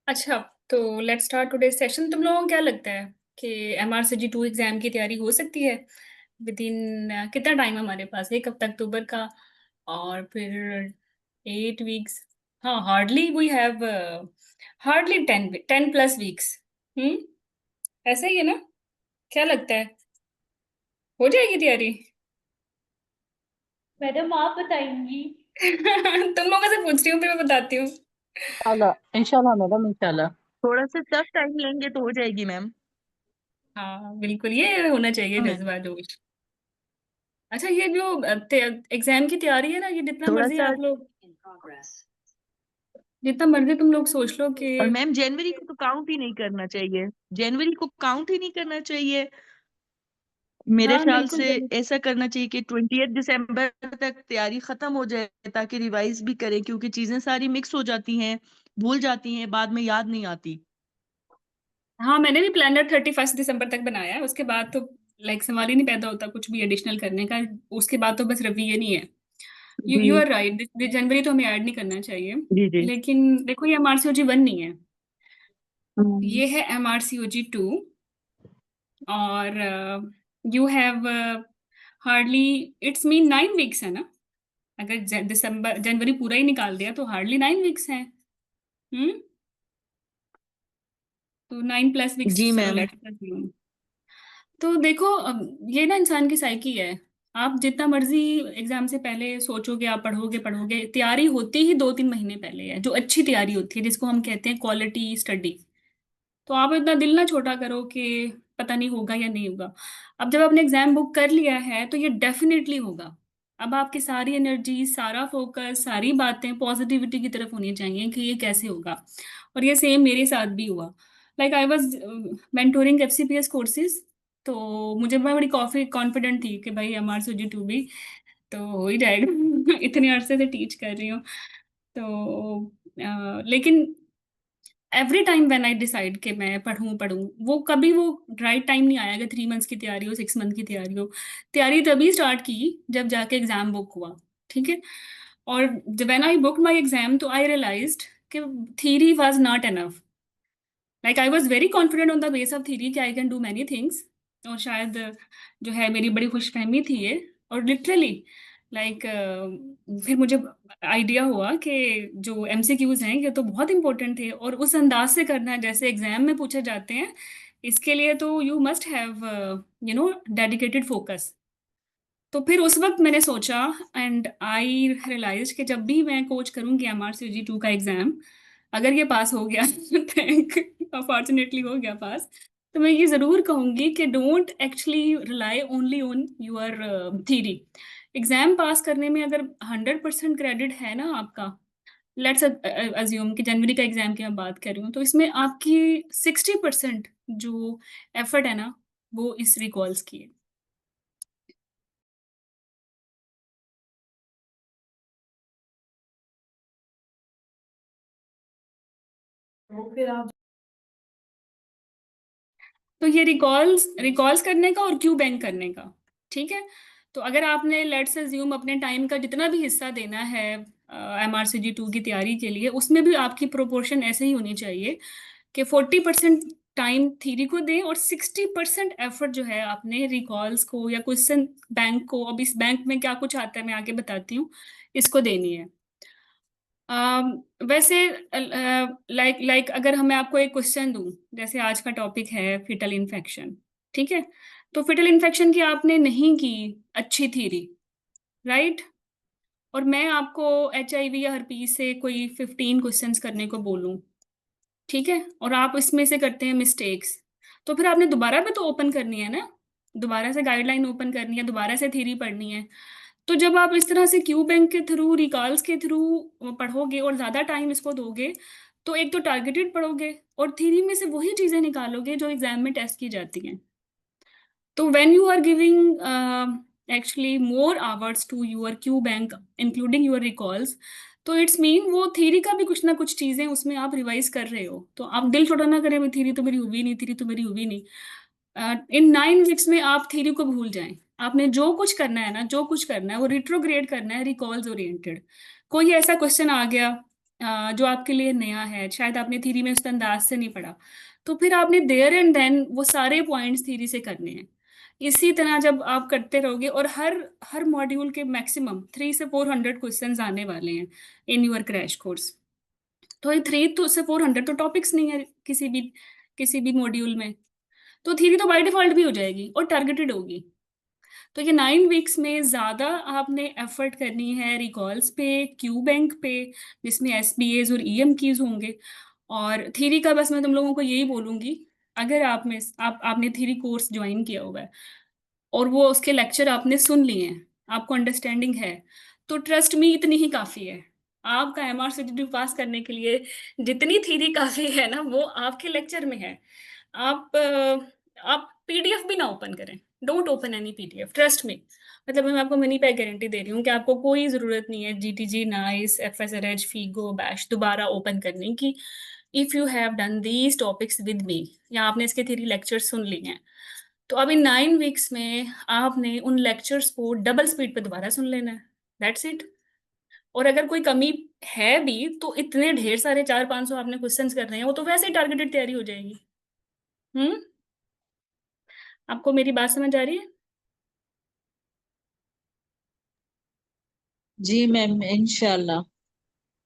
अच्छा, तो let's start today session. तुम लोगों को क्या लगता है कि MRCG 2 एग्जाम की तैयारी हो सकती है विद इन कितना टाइम हमारे पास? एक हफ्ता अक्टूबर का, और फिर 8 वीक्स। हाँ, hardly we have hardly 10+ weeks. हम्म, ऐसा ही है ना? क्या लगता है, हो जाएगी तैयारी? मैडम आप बताएंगी। तुम लोगों से पूछ रही हूँ, फिर मैं बताती हूँ। इंशाल्लाह इंशाल्लाह मैडम इंशाल्लाह। थोड़ा सा टफ टाइम लेंगे तो हो जाएगी मैम। हाँ बिल्कुल, ये होना चाहिए हाँ मैम। जज्बा जोश। अच्छा, ये जो एग्जाम की तैयारी है ना, ये जितना थोड़ा मर्जी सा। आप लोग, जितना मर्जी तुम लोग सोच लो कि, और मैम जनवरी को तो काउंट ही नहीं करना चाहिए। जनवरी को काउंट ही नहीं करना चाहिए। मेरे हाँ ख्याल बिल्कुल से बिल्कुल। ऐसा करना चाहिए कि 28 दिसंबर तक तैयारी खत्म हो जाए ताकि रिवाइज भी करें, क्योंकि चीजें सारी मिक्स हो जाती हैं, भूल जाती हैं, बाद में याद नहीं आती। हाँ, मैंने भी प्लानर 31 दिसंबर तक बनाया है। उसके बाद तो लाइक सवाल ही नहीं पैदा होता कुछ भी एडिशनल करने का। उसके बाद तो बस रिवीजन ही है। यू जी आर राइट, जनवरी तो हमें ऐड नहीं करना चाहिए। जी जी। लेकिन देखो, ये MRCOG 1 नहीं है, हम्म, ये है MRCOG 2। और you have hardly, it's mean 9 weeks है ना? अगर दिसंबर जनवरी पूरा ही निकाल दिया तो हार्डली 9 वीक्स हैं। हम्म, तो 9+वीक्स, जी चलो मैम। लेट्स। तो देखो, अब ये ना इंसान की साइकी है। आप जितना मर्जी एग्जाम से पहले सोचोगे, आप पढ़ोगे पढ़ोगे, तैयारी होती ही 2-3 महीने पहले है, जो अच्छी तैयारी होती है, जिसको हम कहते हैं क्वालिटी स्टडी। तो आप इतना दिल ना छोटा करो कि पता नहीं होगा या नहीं होगा। अब जब आपने एग्जाम बुक कर लिया है तो ये डेफिनेटली होगा। अब आपकी सारी एनर्जी, सारा फोकस, सारी बातें पॉजिटिविटी की तरफ होनी चाहिए कि ये कैसे होगा। और ये सेम मेरे साथ भी हुआ। Like I was mentoring FCPS courses. तो मुझे मैं बड़ी कॉफी कॉन्फिडेंट थी कि भाई MRCG 2 भी तो हो ही जाएगा। इतने अरसे से टीच कर रही हूँ। तो लेकिन every time when I decide कि मैं पढ़ूं पढ़ूं, वो कभी वो राइट टाइम नहीं आया कि 3 मंथ्स की तैयारी हो, 6 मंथ की तैयारी हो। तैयारी तभी स्टार्ट की जब जाके एग्जाम बुक हुआ। ठीक है। और when I book my exam तो आई रियलाइज्ड कि theory was not enough. Like I was very confident on the base of theory कि I can do many things. और शायद जो है मेरी बड़ी खुशफहमी थी ये। और लिटरली लाइक फिर मुझे आइडिया हुआ कि जो MCQs हैं ये तो बहुत इंपॉर्टेंट थे, और उस अंदाज से करना है जैसे एग्जाम में पूछे जाते हैं। इसके लिए तो you must have dedicated focus. तो फिर उस वक्त मैंने सोचा, एंड आई रियलाइज कि जब भी मैं कोच करूंगी MRCG 2 का एग्जाम, अगर ये पास हो गया, थैंक, अफॉर्चुनेटली हो गया पास, तो मैं ये जरूर कहूंगी कि don't actually rely only on your theory. Exam पास करने में अगर 100% क्रेडिट है ना आपका, लेट्स अज्यूम कि जनवरी का एग्जाम की मैं बात कर रही हूँ, तो इसमें आपकी 60% जो एफर्ट है ना, वो इस रिकॉल्स की है। तो फिर आप। तो ये रिकॉल्स रिकॉल्स करने का और क्यू बैंक करने का। ठीक है। तो अगर आपने लेट्स अज्यूम अपने टाइम का जितना भी हिस्सा देना है MRCG 2 की तैयारी के लिए, उसमें भी आपकी प्रोपोर्शन ऐसे ही होनी चाहिए कि 40% टाइम थीरी को दें और 60% एफर्ट जो है आपने रिकॉल्स को या क्वेश्चन बैंक को, अब इस बैंक में क्या कुछ आता है मैं आगे बताती हूँ, इसको देनी है। वैसे लाइक लाइक अगर मैं आपको एक क्वेश्चन दूं, जैसे आज का टॉपिक है फिटल इन्फेक्शन। ठीक है। तो फिटल इन्फेक्शन की आपने नहीं की अच्छी थीरी, राइट? और मैं आपको HIV या हर्पीस से कोई 15 क्वेश्चंस करने को बोलूं, ठीक है, और आप इसमें से करते हैं मिस्टेक्स, तो फिर आपने दोबारा भी तो ओपन करनी है ना, दोबारा से गाइडलाइन ओपन करनी है, दोबारा से थ्योरी पढ़नी है। तो जब आप इस तरह से क्यू बैंक के थ्रू, रिकॉल्स के थ्रू पढ़ोगे और ज़्यादा टाइम इसको दोगे, तो एक तो टारगेटेड पढ़ोगे और थ्योरी में से वही चीज़ें निकालोगे जो एग्जाम में टेस्ट की जाती हैं। तो when you are giving actually more hours to your Q bank including your recalls, तो इट्स मीन वो थ्योरी का भी कुछ ना कुछ चीजें उसमें आप रिवाइज कर रहे हो। तो आप दिल छोटा ना करें, थ्योरी तो मेरी हुई नहीं, थ्योरी तो मेरी हुई नहीं। इन 9 वीक्स में आप थ्योरी को भूल जाएं। आपने जो कुछ करना है ना, जो कुछ करना है वो रिट्रोग्रेड करना है, रिकॉल्स ओरिएंटेड। कोई ऐसा क्वेश्चन आ गया जो आपके लिए नया है, शायद आपने थ्योरी में उस अंदाज से नहीं पढ़ा, तो फिर आपने देयर एंड देन वो सारे पॉइंट्स थ्योरी से करने हैं। इसी तरह जब आप करते रहोगे, और हर हर मॉड्यूल के मैक्सिमम 3 से 400 क्वेश्चंस आने वाले हैं इन योर क्रैश कोर्स। तो ये 3 से 400 तो टॉपिक्स नहीं है किसी भी मॉड्यूल में। तो थ्योरी तो बाय डिफॉल्ट भी हो जाएगी और टारगेटेड होगी। तो ये 9 वीक्स में ज्यादा आपने एफर्ट करनी है रिकॉल्स पे, क्यू बैंक पे, जिसमें एसबीएज और ईएम कीज होंगे। और थ्योरी का बस मैं तुम लोगों को यही बोलूंगी, अगर आपने थ्योरी कोर्स ज्वाइन किया हुआ है और वो उसके लेक्चर आपने सुन लिए हैं, आपको अंडरस्टैंडिंग है, तो ट्रस्ट मी इतनी ही काफी है। आपका एमआरसीटीटी पास करने के लिए जितनी थ्योरी काफी है ना, वो आपके लेक्चर में है। आप पीडीएफ भी ना ओपन करें। Don't open any PDF, trust me. मतलब मैं आपको मनी बैक गारंटी दे रही हूँ कि आपको कोई जरूरत नहीं है जीटीजी, नाइस, एफएसआरएच, फीगो, बैश दोबारा ओपन करने की। If you have done these topics with me, या आपने इसके थ्योरी लेक्चर सुन लिए हैं, तो अभी 9 वीक्स में आपने उन लेक्चर्स को डबल स्पीड पे दोबारा सुन लेना है। That's it. और अगर कोई कमी है भी, तो इतने ढेर सारे 400-500 आपने क्वेश्चंस कर रहे हैं, वो तो वैसे ही टारगेटेड तैयारी हो जाएगी। हम्म। आपको मेरी बात समझ आ रही है? जी मैम, इंशाल्लाह।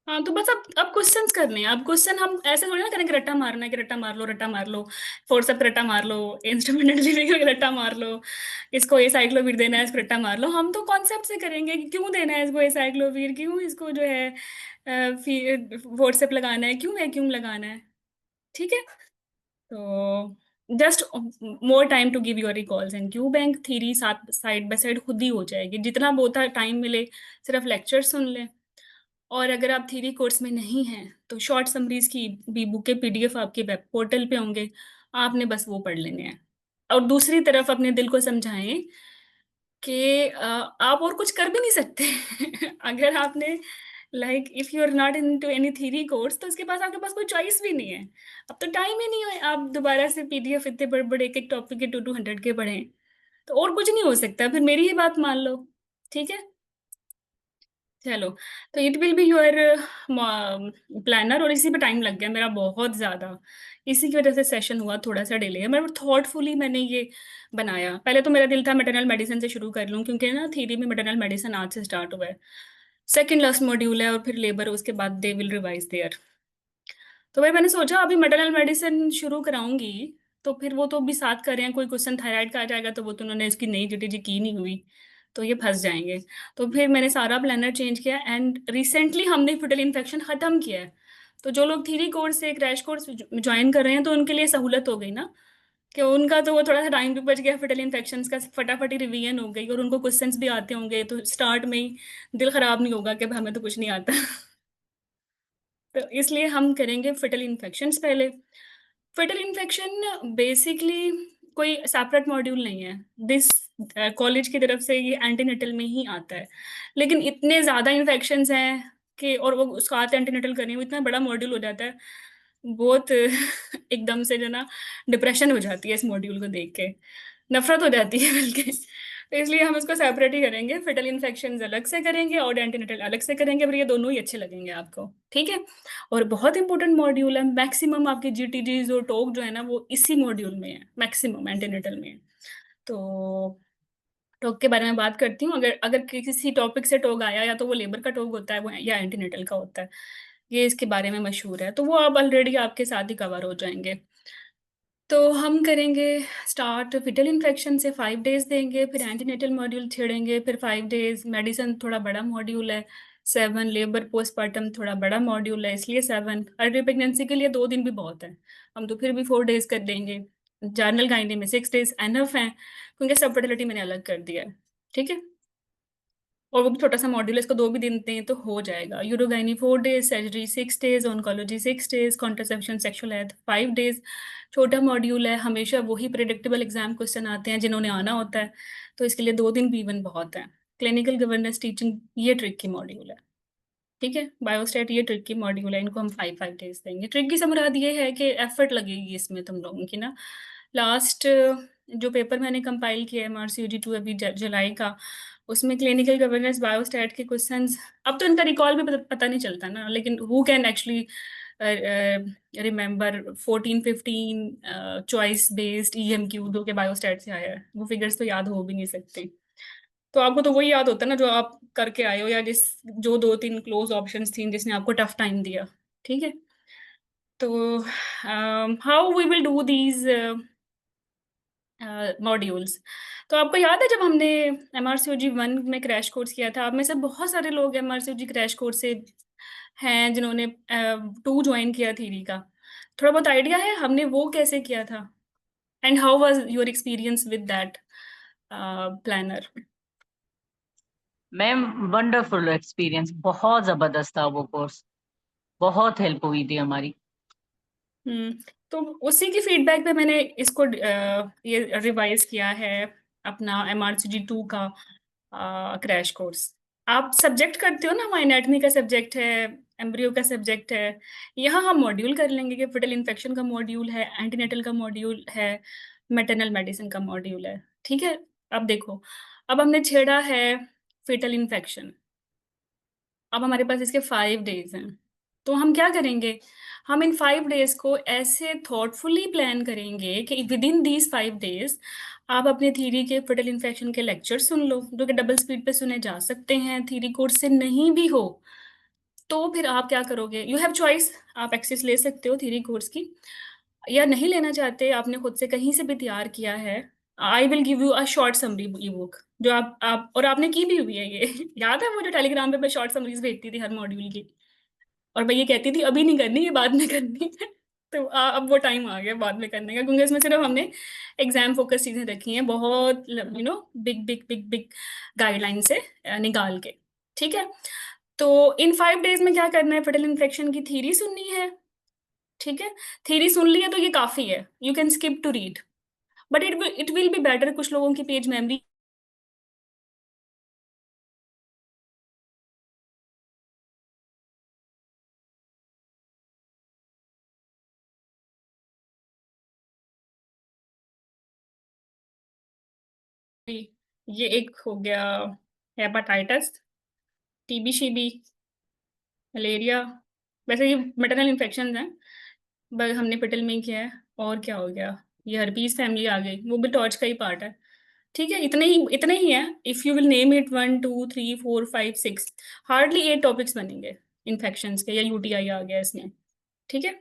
हाँ, तो बस अब क्वेश्चंस करने हैं। अब क्वेश्चन हम ऐसे थोड़ी ना करेंगे, रट्टा मारना है कि रट्टा मार लो, रट्टा मार लो, फोर्सअप रट्टा मार लो, इंस्ट्रूमेंटल लिविंग रट्टा मार लो, इसको ए साइक्लोवीर देना है, इसको रट्टा मार लो। हम तो कॉन्सेप्ट से करेंगे कि क्यों देना है इसको ए साइक्लोवीर, क्यों इसको जो है फोर्सअप लगाना है, क्यों वैक्यूम लगाना है। ठीक है। तो just more time to give your recalls and Q bank theory साथ साइड बाय साइड खुद ही हो जाएगी, जितना बहुत टाइम मिले सिर्फ लेक्चर सुन लें। और अगर आप थ्योरी कोर्स में नहीं हैं, तो शॉर्ट समरीज की भी बुक के पीडीएफ आपके वेब पोर्टल पे होंगे, आपने बस वो पढ़ लेने हैं। और दूसरी तरफ अपने दिल को समझाएं कि आप और कुछ कर भी नहीं सकते। अगर आपने like if you are not into any theory course, तो उसके पास आपके पास कोई चॉइस भी नहीं है। अब तो टाइम ही नहीं है आप दोबारा से पीडीएफ इतने बड़े बड़े एक एक टॉपिक के 200 के पढ़ें। तो और कुछ नहीं हो सकता, फिर मेरी ही बात मान लो। ठीक है। चलो, तो it will be your planner. और इसी पे टाइम लग गया मेरा बहुत ज्यादा, इसी की वजह से सेशन हुआ थोड़ा सा डिले। मैं थॉटफुली मैंने ये बनाया। पहले तो मेरा दिल था मैटरनल मेडिसिन से शुरू कर लूं, क्योंकि ना थ्योरी में मैटरनल मेडिसिन आज से स्टार्ट हुआ है, सेकंड लास्ट मॉड्यूल है, और फिर लेबर, उसके बाद दे विल रिवाइज देयर। तो भाई मैंने सोचा अभी मैटरनल मेडिसिन शुरू कराऊंगी, तो फिर वो तो अभी साथ कर रहे हैं, कोई क्वेश्चन थायराइड का आ जाएगा तो वो तो उन्होंने उसकी नई जीटीजी की नहीं हुई, तो ये फंस जाएंगे। तो फिर मैंने सारा प्लानर चेंज किया, एंड रिसेंटली हमने फीटल इन्फेक्शन खत्म किया है। तो जो लोग थ्योरी कोर्स से क्रैश कोर्स ज्वाइन कर रहे हैं, तो उनके लिए सहूलत हो गई ना, कि उनका तो वो थोड़ा सा टाइम भी बच गया, फीटल इन्फेक्शन का फटाफट ही रिवीजन हो गई, और उनको क्वेश्चंस भी आते होंगे, तो स्टार्ट में ही दिल खराब नहीं होगा कि भाई हमें तो कुछ नहीं आता। तो इसलिए हम करेंगे फटल इन्फेक्शंस पहले। फटल इन्फेक्शन बेसिकली कोई सेपरेट मॉड्यूल नहीं है दिस कॉलेज की तरफ से, ये एंटीनेटल में ही आता है। लेकिन इतने ज्यादा इन्फेक्शंस हैं कि, और वो उसको आते एंटीनेटल करने में इतना बड़ा मॉड्यूल हो जाता है, बहुत एकदम से जो ना डिप्रेशन हो जाती है इस मॉड्यूल को देख के, नफरत हो जाती है बल्कि। तो इसलिए हम इसको सेपरेट ही करेंगे, फिटल इन्फेक्शन अलग से करेंगे और एंटीनेटल अलग से करेंगे, पर ये दोनों ही अच्छे लगेंगे आपको। ठीक है। और बहुत इंपॉर्टेंट मॉड्यूल है, मैक्सिमम आपके जीटीजीज और टोक जो है ना, वो इसी मॉड्यूल में है, मैक्सिमम एंटीनेटल में है। तो टोक के बारे में बात करती हूँ। अगर अगर किसी टॉपिक से टोक आया, या तो वो लेबर का टोक होता है, वो या एंटीनेटल का होता है, ये इसके बारे में मशहूर है, तो वो अब ऑलरेडी आपके साथ ही कवर हो जाएंगे। तो हम करेंगे स्टार्ट फिटल इन्फेक्शन से, 5 डेज देंगे, फिर एंटीनेटल मॉड्यूल छेड़ेंगे, फिर 5 डेज मेडिसिन, थोड़ा बड़ा मॉड्यूल है, 7 लेबर पोस्टपार्टम, थोड़ा बड़ा मॉड्यूल है इसलिए 7। अर्ली प्रेगनेंसी के लिए 2 दिन भी बहुत है, हम तो फिर भी 4 डेज कर देंगे। जर्नल गाइनी में 6 डेज एनफ है, क्योंकि सब फर्टिलिटी मैंने अलग कर दिया है। ठीक है। और वो भी छोटा सा मॉड्यूल है, इसको 2 भी दिन दें तो हो जाएगा। Urogynae 4 days, surgery 6 days, oncology 6 days, contraception sexual health 5 days. छोटा मॉड्यूल है, हमेशा वही प्रिडिक्टेबल एग्जाम क्वेश्चन आते हैं जिन्होंने आना होता है, तो इसके लिए 2 दिन भी इवन बहुत है। क्लिनिकल गवर्नेंस टीचिंग ये ट्रिक की मॉड्यूल है। ठीक है। बायोस्टेट ये ट्रिक की मॉड्यूल है, इनको हम 5 5 डेज देंगे। ट्रिक की से मुराद ये है कि एफर्ट लगेगी इसमें तुम लोगों की ना। लास्ट जो पेपर मैंने कंपाइल किया है MRCUG 2 अभी जुलाई का, उसमें क्लिनिकल गवर्नेंस बायोस्टैट के क्वेश्चंस, अब तो इनका रिकॉल भी पता नहीं चलता ना, लेकिन who can actually remember 14-15 choice based EMQ जो के बायोस्टैट से आया है, वो फिगर्स तो याद हो भी नहीं सकते। तो आपको तो वही याद होता है ना जो आप करके आए हो, या जो 2-3 क्लोज ऑप्शंस थी जिसने आपको टफ टाइम दिया। ठीक है। तो how we will do these modules. तो आपको याद है जब हमने MRCOG 1 में क्रैश कोर्स किया था, आप में से बहुत सारे लोग MRCOG क्रैश कोर्स से हैं जिन्होंने 2 ज्वाइन किया थीरी का। थोड़ा बहुत आइडिया है हमने वो कैसे किया था, and how was your experience with that planner? Ma'am, wonderful experience, बहुत जबरदस्त था वो कोर्स। बहुत हेल्प हुई थी हमारी। हम्म। तो उसी की फीडबैक पे मैंने इसको ये रिवाइज किया है, अपना MRCG 2 का क्रैश कोर्स। आप सब्जेक्ट करते हो ना, हमारा एनाटॉमी का सब्जेक्ट है, एम्ब्रियो का सब्जेक्ट है। यहाँ हम मॉड्यूल कर लेंगे कि फिटल इन्फेक्शन का मॉड्यूल है, एंटीनेटल का मॉड्यूल है, मैटरनल मेडिसिन का मॉड्यूल है। ठीक है। अब देखो, अब हमने छेड़ा है फिटल इन्फेक्शन। अब हमारे पास इसके 5 डेज हैं। तो हम क्या करेंगे, हम इन 5 डेज को ऐसे थॉटफुली प्लान करेंगे कि विद इन दीज 5 डेज आप अपने थीरी के फटल इन्फेक्शन के लेक्चर सुन लो, जो कि डबल स्पीड पे सुने जा सकते हैं। थीरी कोर्स से नहीं भी हो तो फिर आप क्या करोगे, यू हैव चॉइस, आप एक्सेस ले सकते हो थ्योरी कोर्स की, या नहीं लेना चाहते, आपने खुद से कहीं से भी तैयार किया है। I will give you a short summary E book, जो आप और आपने की भी हुई है ये याद है वो जो टेलीग्राम पे मैं शॉर्ट समरीज भेजती थी हर मॉड्यूल की, और मैं ये कहती थी अभी नहीं करनी, ये बाद में करनी है तो अब वो टाइम आ गया बाद में करने का, क्योंकि इसमें सिर्फ हमने एग्जाम फोकस चीजें रखी हैं, बहुत big big big big guideline से निकाल के। ठीक है। तो इन 5 डेज में क्या करना है, फटल इन्फेक्शन की थीरी सुननी है। ठीक है। थीरी सुन ली है तो ये काफी है, you can skip to read, but it will be better, कुछ लोगों की पेज मेमोरी ये एक हो गया, हेपाटाइटिस, TB, मलेरिया, वैसे ये मेटरनल इन्फेक्शन हैं, बस हमने पेटल में ही किया है। और क्या हो गया, ये हर्पीस फैमिली आ गई, वो भी टॉर्च का ही पार्ट है। ठीक है, इतने ही है। If you will name it 1 2 3 4 5 6, hardly 8 topics बनेंगे इन्फेक्शंस के, या UTI आ गया इसमें। ठीक है।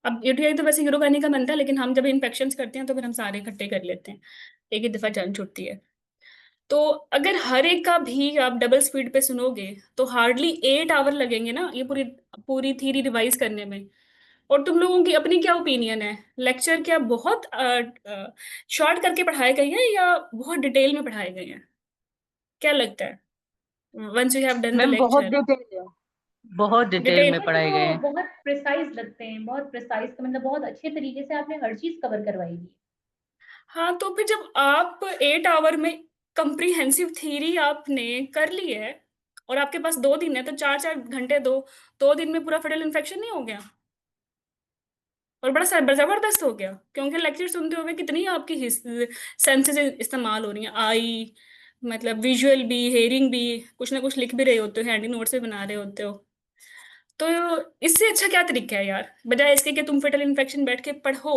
अब UTI तो वैसे यूरोगानी का बनता है, लेकिन हम जब इन्फेक्शंस करते हैं तो फिर हम सारे इकट्ठे कर लेते हैं, एक ही दफा जान छुटती है। तो अगर हर एक का भी आप डबल स्पीड पे सुनोगे तो हार्डली 8 आवर लगेंगे ना ये पूरी पूरी थीरी रिवाइज करने में। और तुम लोगों की अपनी क्या ओपिनियन है, लेक्चर क्या बहुत शॉर्ट करके पढ़ाए गए हैं या बहुत डिटेल में पढ़ाए गए हैं, क्या लगता है, once you have done the ma'am, बहुत लेक्चर? डिटेल है। बहुत डिटेल डिटेल। में मुझे पढ़ाए गए तो हैं। बहुत प्रिसाइज लगते हैं, बहुत प्रिसाइज, तो मतलब बहुत अच्छे तरीके से आपने हर चीज कवर करवाई थी। हाँ, तो फिर जब आप 8 आवर में कंप्रीहेंसिव थीरी आपने कर ली है, और आपके पास 2 दिन है, तो 4-4 घंटे दो, 2 दिन में पूरा फटल इन्फेक्शन नहीं हो गया, और बड़ा जबरदस्त हो गया, क्योंकि लेक्चर सुनते हुए कितनी आपकी सेंसेस इस्तेमाल हो रही हैं, आई मतलब विजुअल भी, हेयरिंग भी, कुछ ना कुछ लिख भी रहे होते हो, हैंडी नोट्स भी बना रहे होते हो। तो इससे अच्छा क्या तरीका है यार, बजाय इसके कि तुम फटल इन्फेक्शन बैठ के पढ़ो,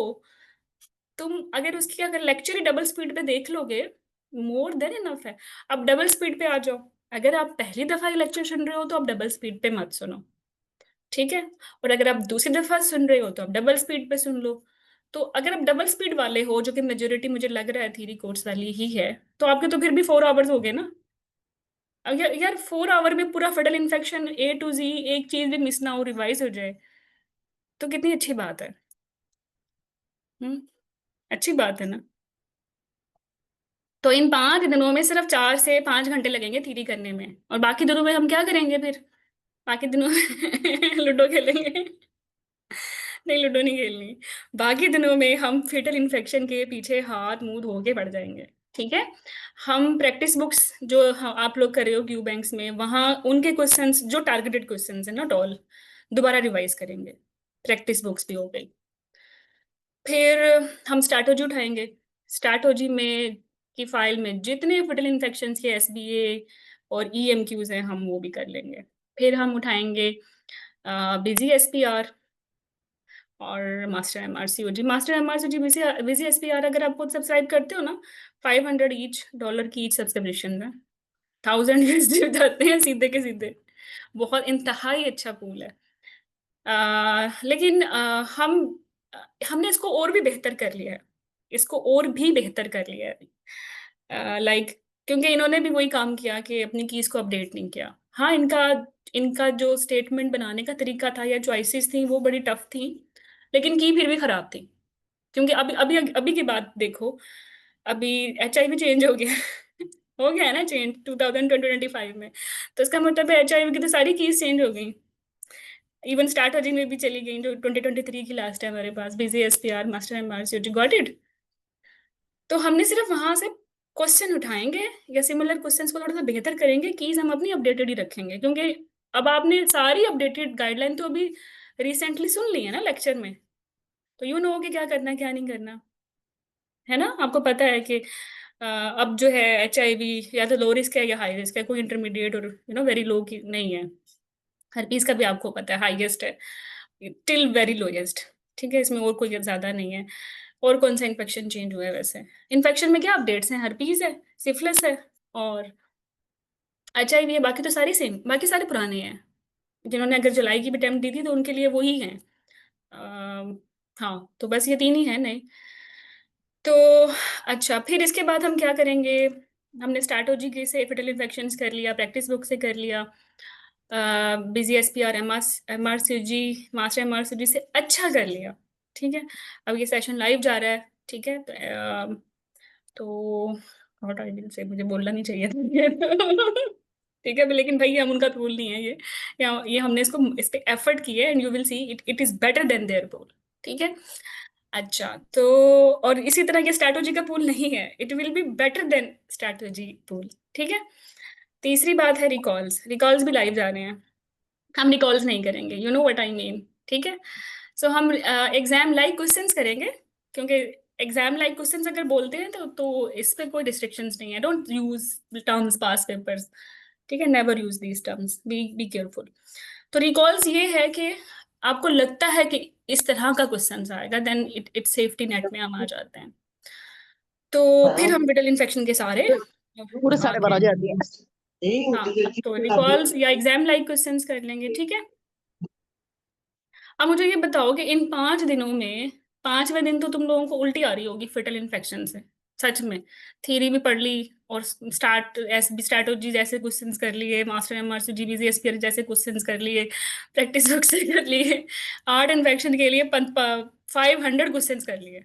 तुम अगर उसकी अगर लेक्चर ही डबल स्पीड पे देख लोगे, मोर देन इनफ है। अब डबल स्पीड पे आ जाओ, अगर आप पहली दफा ये लेक्चर सुन रहे हो तो आप डबल स्पीड पे मत सुनो। ठीक है। और अगर आप दूसरी दफा सुन रहे हो तो आप डबल स्पीड पे सुन लो। तो अगर आप डबल स्पीड वाले हो, जो कि मेजोरिटी मुझे लग रहा है थीरी कोर्स वाली ही है, तो आपके तो फिर भी 4 आवर्स हो गए ना। अगर यार 4 आवर में पूरा फटल इन्फेक्शन A to Z, एक चीज भी मिस ना हो, रिवाइज हो जाए, तो कितनी अच्छी बात है। हम्म। अच्छी बात है ना। तो इन 5 दिनों में सिर्फ 4 से 5 घंटे लगेंगे थीरी करने में, और बाकी दिनों में हम क्या करेंगे फिर, बाकी दिनों में लूडो खेलेंगे। नहीं, लूडो नहीं खेलनी। बाकी दिनों में हम फेटल इन्फेक्शन के पीछे हाथ मुंह धो के पड़ जाएंगे। ठीक है। हम प्रैक्टिस बुक्स जो आप लोग कर रहे हो क्यू बैंक्स में, वहाँ उनके क्वेश्चंस जो टारगेटेड क्वेश्चंस है, नॉट ऑल, दोबारा रिवाइज करेंगे। प्रैक्टिस बुक्स भी हो गई। फिर हम स्ट्रैटेजी उठाएंगे। स्ट्रैटेजी में कि फाइल में जितने फटल इन्फेक्शन के एसबीए और ईएमक्यूज हैं हम वो भी कर लेंगे। फिर हम उठाएंगे बिजी एसपीआर और मास्टर एमआरसीओजी। मास्टर एमआरसीओजी बिजी एसपीआर अगर आप खुद सब्सक्राइब करते हो ना, $500 ईच, डॉलर की ईच सब्सक्रिप्शन में 1000 USD जाते हैं सीधे के सीधे। बहुत इंतहाई अच्छा पूल है। लेकिन हमने इसको और भी बेहतर कर लिया है, इसको और भी बेहतर कर लिया है। लाइक क्योंकि इन्होंने भी वही काम किया कि अपनी कीज को अपडेट नहीं किया। हाँ, इनका इनका जो स्टेटमेंट बनाने का तरीका था या चॉइसेस थी वो बड़ी टफ थी, लेकिन की फिर भी खराब थी। क्योंकि अभी अभी अभी की बात देखो, अभी HIV चेंज हो गया हो गया है ना चेंज 2025 में। तो इसका मतलब है HIV की तो सारी कीज चेंज हो गई, इवन स्ट्रैटेजी में भी चली गई जो 2023 की लास्ट है हमारे पास, busy SPR, master MRCOG, got it. तो हमने सिर्फ वहां से क्वेश्चन उठाएंगे या सिमिलर क्वेश्चंस को थोड़ा सा बेहतर करेंगे, कीज हम अपनी अपडेटेड ही रखेंगे। क्योंकि अब आपने सारी अपडेटेड गाइडलाइन तो अभी रिसेंटली सुन ली है ना लेक्चर में, तो यू नो कि क्या करना क्या नहीं करना, है ना। आपको पता है कि अब जो है HIV या तो लो रिस्क है या हाई रिस्क है, कोई इंटरमीडिएट और वेरी लो की नहीं है। हर्पीस का भी आपको पता है हाईएस्ट है टिल वेरी लोएस्ट, ठीक है, इसमें और कोई ज्यादा नहीं है। और कौन सा इन्फेक्शन चेंज हुआ है वैसे? इन्फेक्शन में क्या अपडेट्स हैं? हर्पीस है, सिफिलिस है और HIV है, बाकी तो सारी सेम, बाकी सारे पुराने हैं। जिन्होंने अगर जुलाई की भी अटेम्प्ट दी थी तो उनके लिए वही है। हाँ, तो बस ये तीन ही है नए। तो अच्छा, फिर इसके बाद हम क्या करेंगे? हमने स्ट्रैटेजी के से फेटल इन्फेक्शंस कर लिया, प्रैक्टिस बुक से कर लिया, बिजी एसपीआर, एमआरसीजी, मास्टर एमआरसीजी से अच्छा कर लिया, ठीक है। अब ये सेशन लाइव जा रहा है, ठीक है। तो व्हाट आई विल से मुझे बोलना नहीं चाहिए था ये ठीक है, लेकिन भाई हम उनका रूल नहीं है ये, या ये हमने इस पे एफर्ट की है and you will see it is better than their rule, ठीक है। अच्छा, तो और इसी तरह ये स्ट्रैटेजी का पूल नहीं है, it will be better than strategy pool, ठीक है। तीसरी बात है रिकॉल्स। रिकॉल्स भी लाइव जा रहे हैं, हम रिकॉल्स नहीं करेंगे, you know what I mean, ठीक है। सो हम एग्जाम लाइक क्वेश्चंस करेंगे, क्योंकि एग्जाम लाइक क्वेश्चंस अगर बोलते हैं तो इस पे कोई रिस्ट्रिक्शंस नहीं है। Don't use terms pass papers, ठीक है, never use these terms, be careful. तो रिकॉल्स ये है कि आपको लगता है कि इस तरह का क्वेश्चन आएगा, देन इट सेफ्टी नेट में हम आ जाते हैं। तो फिर हम विटल इन्फेक्शन के सारे पूरे साढ़े आगे, 12 बजे आती है। हाँ, तो रिकॉल्स या एग्जाम लाइक क्वेश्चंस कर लेंगे, ठीक है। अब मुझे ये बताओ कि इन 5 दिनों में 5वें दिन तो तुम लोगों को उल्टी आ रही होगी फिटल इन्फेक्शन से, सच में। थ्योरी भी पढ़ ली और स्ट्रैटेजी जैसे क्वेश्चंस कर लिए, मास्टर एमआरसी जीबीजी एसपीआर जैसे क्वेश्चंस कर लिए, प्रैक्टिस बुक से कर लिए, हार्ट इन्फेक्शन के लिए 500 क्वेश्चंस कर लिए।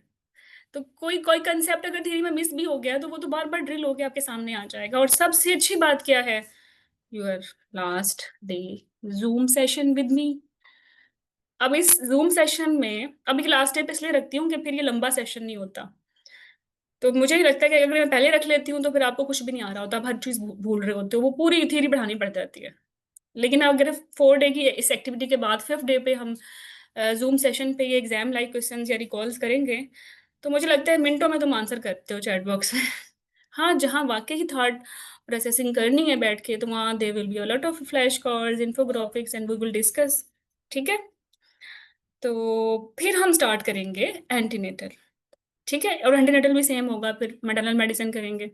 तो कोई कोई कंसेप्ट अगर थ्योरी में मिस भी हो गया तो वो तो बार बार ड्रिल होके आपके सामने आ जाएगा। और सबसे अच्छी बात क्या है? Your last day zoom session with me. अब इस जूम सेशन में अभी लास्ट डे पे इसलिए रखती हूँ कि फिर ये लंबा सेशन नहीं होता। तो मुझे ही लगता है कि अगर मैं पहले रख लेती हूँ तो फिर आपको कुछ भी नहीं आ रहा होता, आप हर चीज भूल रहे होते हो, वो पूरी थ्योरी पढ़ानी पड़ जाती है। लेकिन अगर 4 डे की इस एक्टिविटी के बाद 5th डे पे हम जूम सेशन पे ये एग्जाम लाइक क्वेश्चंस या रिकॉल्स करेंगे, तो मुझे लगता है मिनटों में तुम आंसर करते हो चैट बॉक्स में हाँ, जहाँ वाकई ही थॉट प्रोसेसिंग करनी है बैठ के, तो वहाँ they will be a lot of flash cards, infographics and we will discuss, ठीक है। तो फिर हम स्टार्ट करेंगे एंटीनेटल, ठीक है, और एंटीनेटल भी सेम होगा, फिर मैटरनल मेडिसिन करेंगे।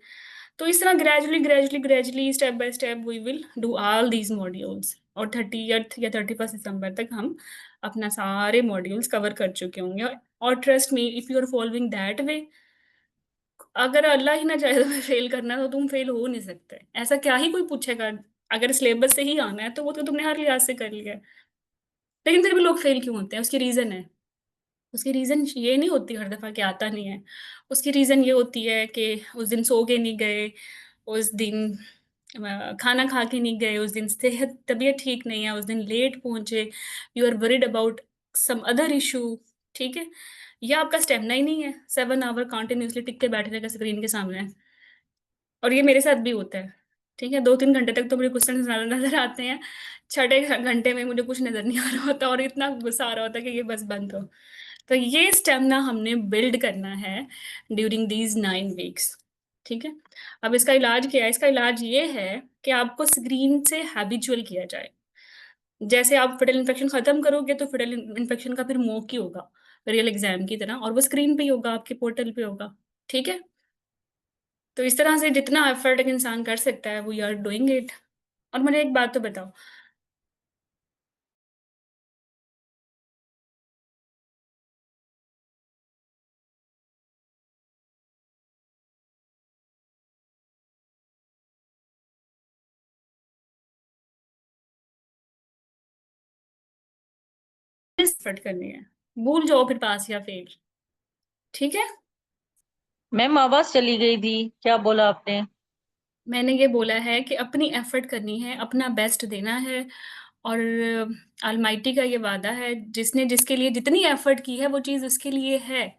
तो इस तरह gradually step by step we will do all these modules, और 30th या 31 दिसंबर तक हम अपना सारे मॉड्यूल्स कवर कर चुके होंगे। और trust me, if you are following that way, अगर अल्लाह ही ना चाहे तो फेल करना, तो तुम फेल हो नहीं सकते। ऐसा क्या ही कोई पूछेगा? अगर सिलेबस से ही आना है तो वो तो तुमने हर लिहाज से कर लिया है। लेकिन फिर भी लोग फेल क्यों होते हैं? उसकी रीजन है। उसकी रीजन ये नहीं होती हर दफा कि आता नहीं है। उसकी रीजन ये होती है कि उस दिन सो के नहीं गए, उस दिन खाना खा के नहीं गए, उस दिन सेहत तबीयत ठीक नहीं है, उस दिन लेट पहुंचे, you are worried about some other issue, ठीक है। या आपका स्टेमिना ही नहीं है 7 आवर कंटिन्यूसली टिक के बैठने का स्क्रीन के सामने। और ये मेरे साथ भी होता है, ठीक है। 2-3 घंटे तक तो मुझे क्वेश्चन नजर आते हैं, छठे घंटे में मुझे कुछ नजर नहीं आ रहा होता और इतना गुस्सा आ रहा होता है कि ये बस बंद हो। तो ये स्टेमिना हमने बिल्ड करना है ड्यूरिंग दीज 9 वीक्स, ठीक है। अब इसका इलाज क्या है? इसका इलाज ये है कि आपको स्क्रीन से हैबिचुअल किया जाए। जैसे आप फटल इन्फेक्शन खत्म करोगे तो फटल इन्फेक्शन का फिर मॉक ही होगा, रियल एग्जाम की तरह, और वो स्क्रीन पे ही होगा, आपके पोर्टल पे होगा। ठीक है। तो इस तरह से जितना एफर्ट एक इंसान कर सकता है, वी आर डूइंग इट। और मुझे एक बात तो बताओ, एफर्ट करनी है, भूल जाओ फिर पास या फेल। ठीक है। मैम आवाज चली गई थी, क्या बोला आपने? मैंने ये बोला है कि अपनी एफर्ट करनी है, अपना बेस्ट देना है। और अलमाइटी का ये वादा है, जिसने जिसके लिए जितनी एफर्ट की है वो चीज़ उसके लिए है।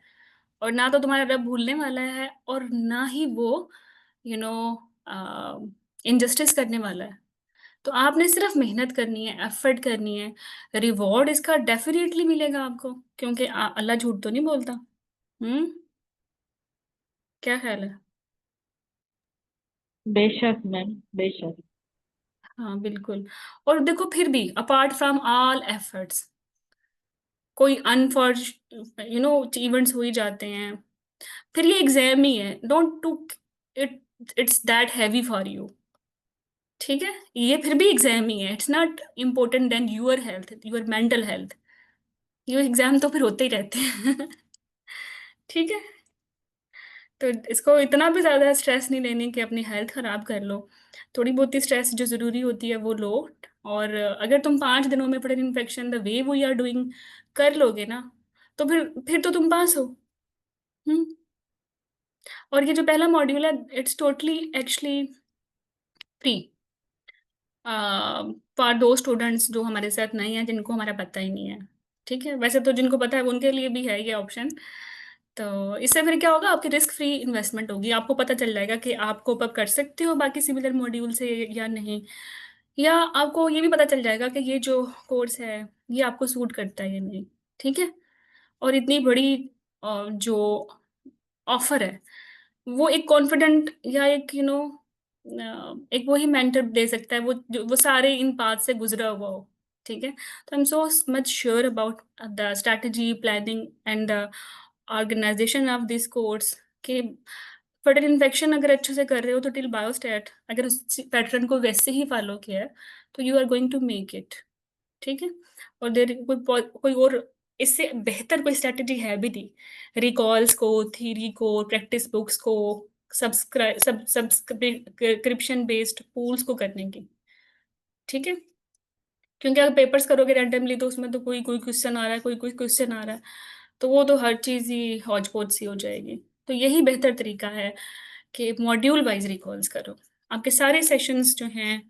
और ना तो तुम्हारा रब भूलने वाला है, और ना ही वो यू नो इनजस्टिस करने वाला है। तो आपने सिर्फ मेहनत करनी है, एफर्ट करनी है। रिवॉर्ड इसका डेफिनेटली मिलेगा आपको, क्योंकि अल्लाह झूठ तो नहीं बोलता। हम्म। क्या ख्याल है? बेशक मैम, बेशक। हाँ बिल्कुल। और देखो, फिर भी अपार्ट फ्रॉम ऑल एफर्ट्स, कोई इवेंट्स हो ही जाते हैं, फिर ये एग्जाम ही है। Don't to it it's that heavy for you. ठीक है। ये फिर भी एग्जाम ही है, it's not important than your health, your mental health. ये एग्जाम तो फिर होते ही रहते हैं। ठीक है। तो इसको इतना भी ज्यादा स्ट्रेस नहीं लेने कि अपनी हेल्थ खराब कर लो। थोड़ी बहुत ही स्ट्रेस जो जरूरी होती है वो लो। और अगर तुम 5 दिनों में fatal infection the way we are doing कर लोगे ना, तो फिर तो तुम पास हो। हम्म। और ये जो पहला मॉड्यूल है, it's totally actually free for दो स्टूडेंट्स जो हमारे साथ नहीं है, जिनको हमारा पता ही नहीं है। ठीक है। वैसे तो जिनको पता है उनके लिए भी है ये ऑप्शन। तो इससे फिर क्या होगा, आपकी रिस्क फ्री इन्वेस्टमेंट होगी। आपको पता चल जाएगा कि आप कोप अप कर सकते हो बाकी सिमिलर मॉड्यूल से या नहीं। या आपको ये भी पता चल जाएगा कि ये जो कोर्स है ये आपको सूट करता है या नहीं। ठीक है। और इतनी बड़ी जो ऑफर है, वो एक कॉन्फिडेंट या एक एक वही मेंटर दे सकता है, वो सारे इन पाथ से गुजरा हुआ हो। ठीक है। तो I am so much sure about the strategy, planning and the organisation of this course, कि फटल इन्फेक्शन अगर अच्छे से कर रहे हो तो टिल बायोस्टैट अगर उस पैटर्न को वैसे ही फॉलो किया है, तो you are going to make it. ठीक है। और देर कोई और इससे बेहतर कोई स्ट्रैटेजी है भी नहीं, रिकॉल्स को, थ्योरी को, प्रैक्टिस बुक्स को, सब्सक्रिप्शन बेस्ड पूल्स को करने की। ठीक है। क्योंकि अगर पेपर्स करोगे रैंडमली तो उसमें तो कोई कोई क्वेश्चन आ रहा है, कोई क्वेश्चन आ रहा है, तो वो तो हर चीज़ ही हौच पौच सी हो जाएगी। तो यही बेहतर तरीका है कि मॉड्यूल वाइज रिकॉल्स करो। आपके सारे सेशंस जो हैं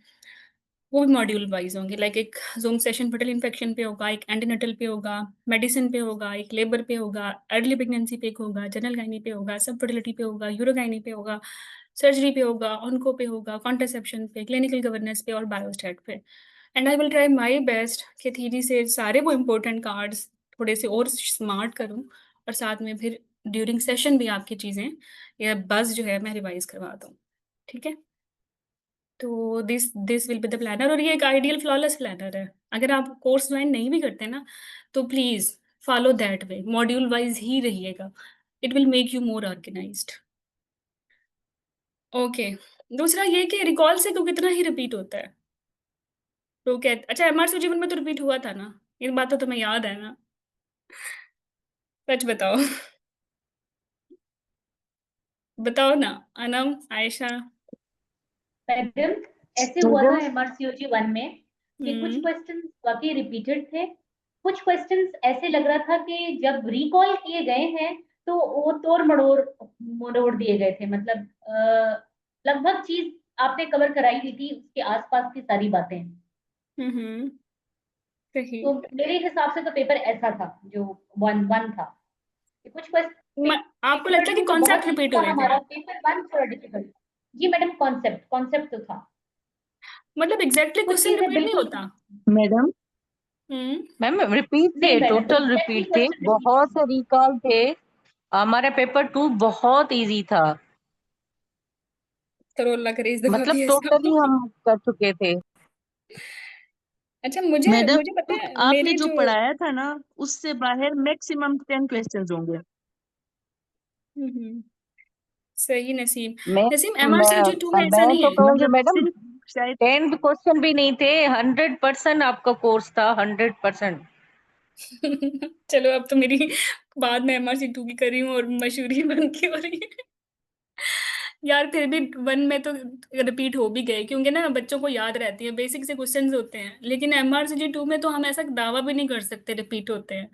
वो भी मॉड्यूल वाइज होंगे। लाइक एक जूम सेशन फटल इन्फेक्शन पे होगा, एक एंटीनेटल पे होगा, मेडिसिन पे होगा, एक लेबर पे होगा, अर्ली प्रेगनेंसी पे होगा, जनरल गायनी पे होगा, सब फर्टिलिटी पे होगा, यूरोगायनी पे होगा, सर्जरी पे होगा, ऑन्को पे होगा, कॉन्ट्रासेप्शन पे, क्लिनिकल गवर्नेंस पे और बायोस्टैट पे। And I will try my best कि थीरी से सारे वो इम्पोर्टेंट कार्ड्स थोड़े से और स्मार्ट करूँ, और साथ में फिर ड्यूरिंग सेशन भी आपकी चीज़ें या बस जो है मैं रिवाइज करवा दूँ। ठीक है। तो this will be the planner, और ये एक आइडियल फ्लॉलेस प्लानर है। अगर आप कोर्स ज्वाइन नहीं भी करते ना, तो please follow that way, module wise ही रहिएगा। It will make you more organised. Okay. दूसरा ये कि रिकॉल से तो कितना ही रिपीट होता है। तो क्या, अच्छा एमआरसी जीवन में तो रिपीट हुआ था ना, इन बातों तो तुम्हें याद है ना? सच बताओ। बताओ ना, अनम, आयशा। मैडम, ऐसे हुआ था मैडम, एमआरसीओजी 1 में कि कुछ हम्म। क्वेश्चंस वाकई रिपीटेड थे। कुछ क्वेश्चंस ऐसे लग रहा था कि जब रिकॉल किए गए हैं तो वो तोड़ मड़ोड़ मरोड़ दिए गए थे। मतलब लगभग चीज आपने कवर कराई हुई थी, उसके आसपास की सारी बातें। हम्म। सही। तो मेरे हिसाब से तो पेपर ऐसा था जो वन वन था कि कुछ क्वेश्चन। आपको लगता पेपर है कि टू तो कॉन्सेप्ट बहुत इजी रिपीट था हुए थे? हमारा, पेपर वन थोड़ा डिफिकल्ट। जी मैडम, कॉन्सेप्ट कॉन्सेप्ट तो था। मतलब एग्जैक्टली कुछ क्वेश्चन चीजें रिपीट नहीं बिल्कुल। होता? मैडम, हम्म। मैम रिपीट थे, नहीं मैडम, टोटल एग्जैक्टली रिपीट थे, क्वेश्चन रिपीट। बहुत से रिकॉल थे। हमारा पेपर 2 बहुत इजी था। तो अल्लाह करे इस दफा मतलब भी ऐसा टोटली हो। हम कर चुके थे। अच्छा, मुझे मैडम, मुझे पता है आपने मेरे जो जो पढ़ाया था ना, उससे बाहर मैक्सिमम 10 क्वेश्चंस होंगे। हम्म, सही नसीब। मैं नसीम, मैं MRCG 2 में ऐसा मैं नहीं तो है। कहूँगी मतलब मैडम, सिर्फ शायद 10 क्वेश्चन भी नहीं थे, 100% आपका कोर्स था, 100%। चलो, अब तो मेरी बाद में MRC 2 की कर रही हूँ और मशहूरी बन की हो रही है। यार फिर भी 1 में तो रिपीट हो भी गए, क्योंकि ना बच्चों को याद रहती है, बेसिक से क्वेश्चंस होते हैं। लेकिन MRCG 2 में तो हम ऐसा दावा भी नहीं कर सकते रिपीट होते हैं।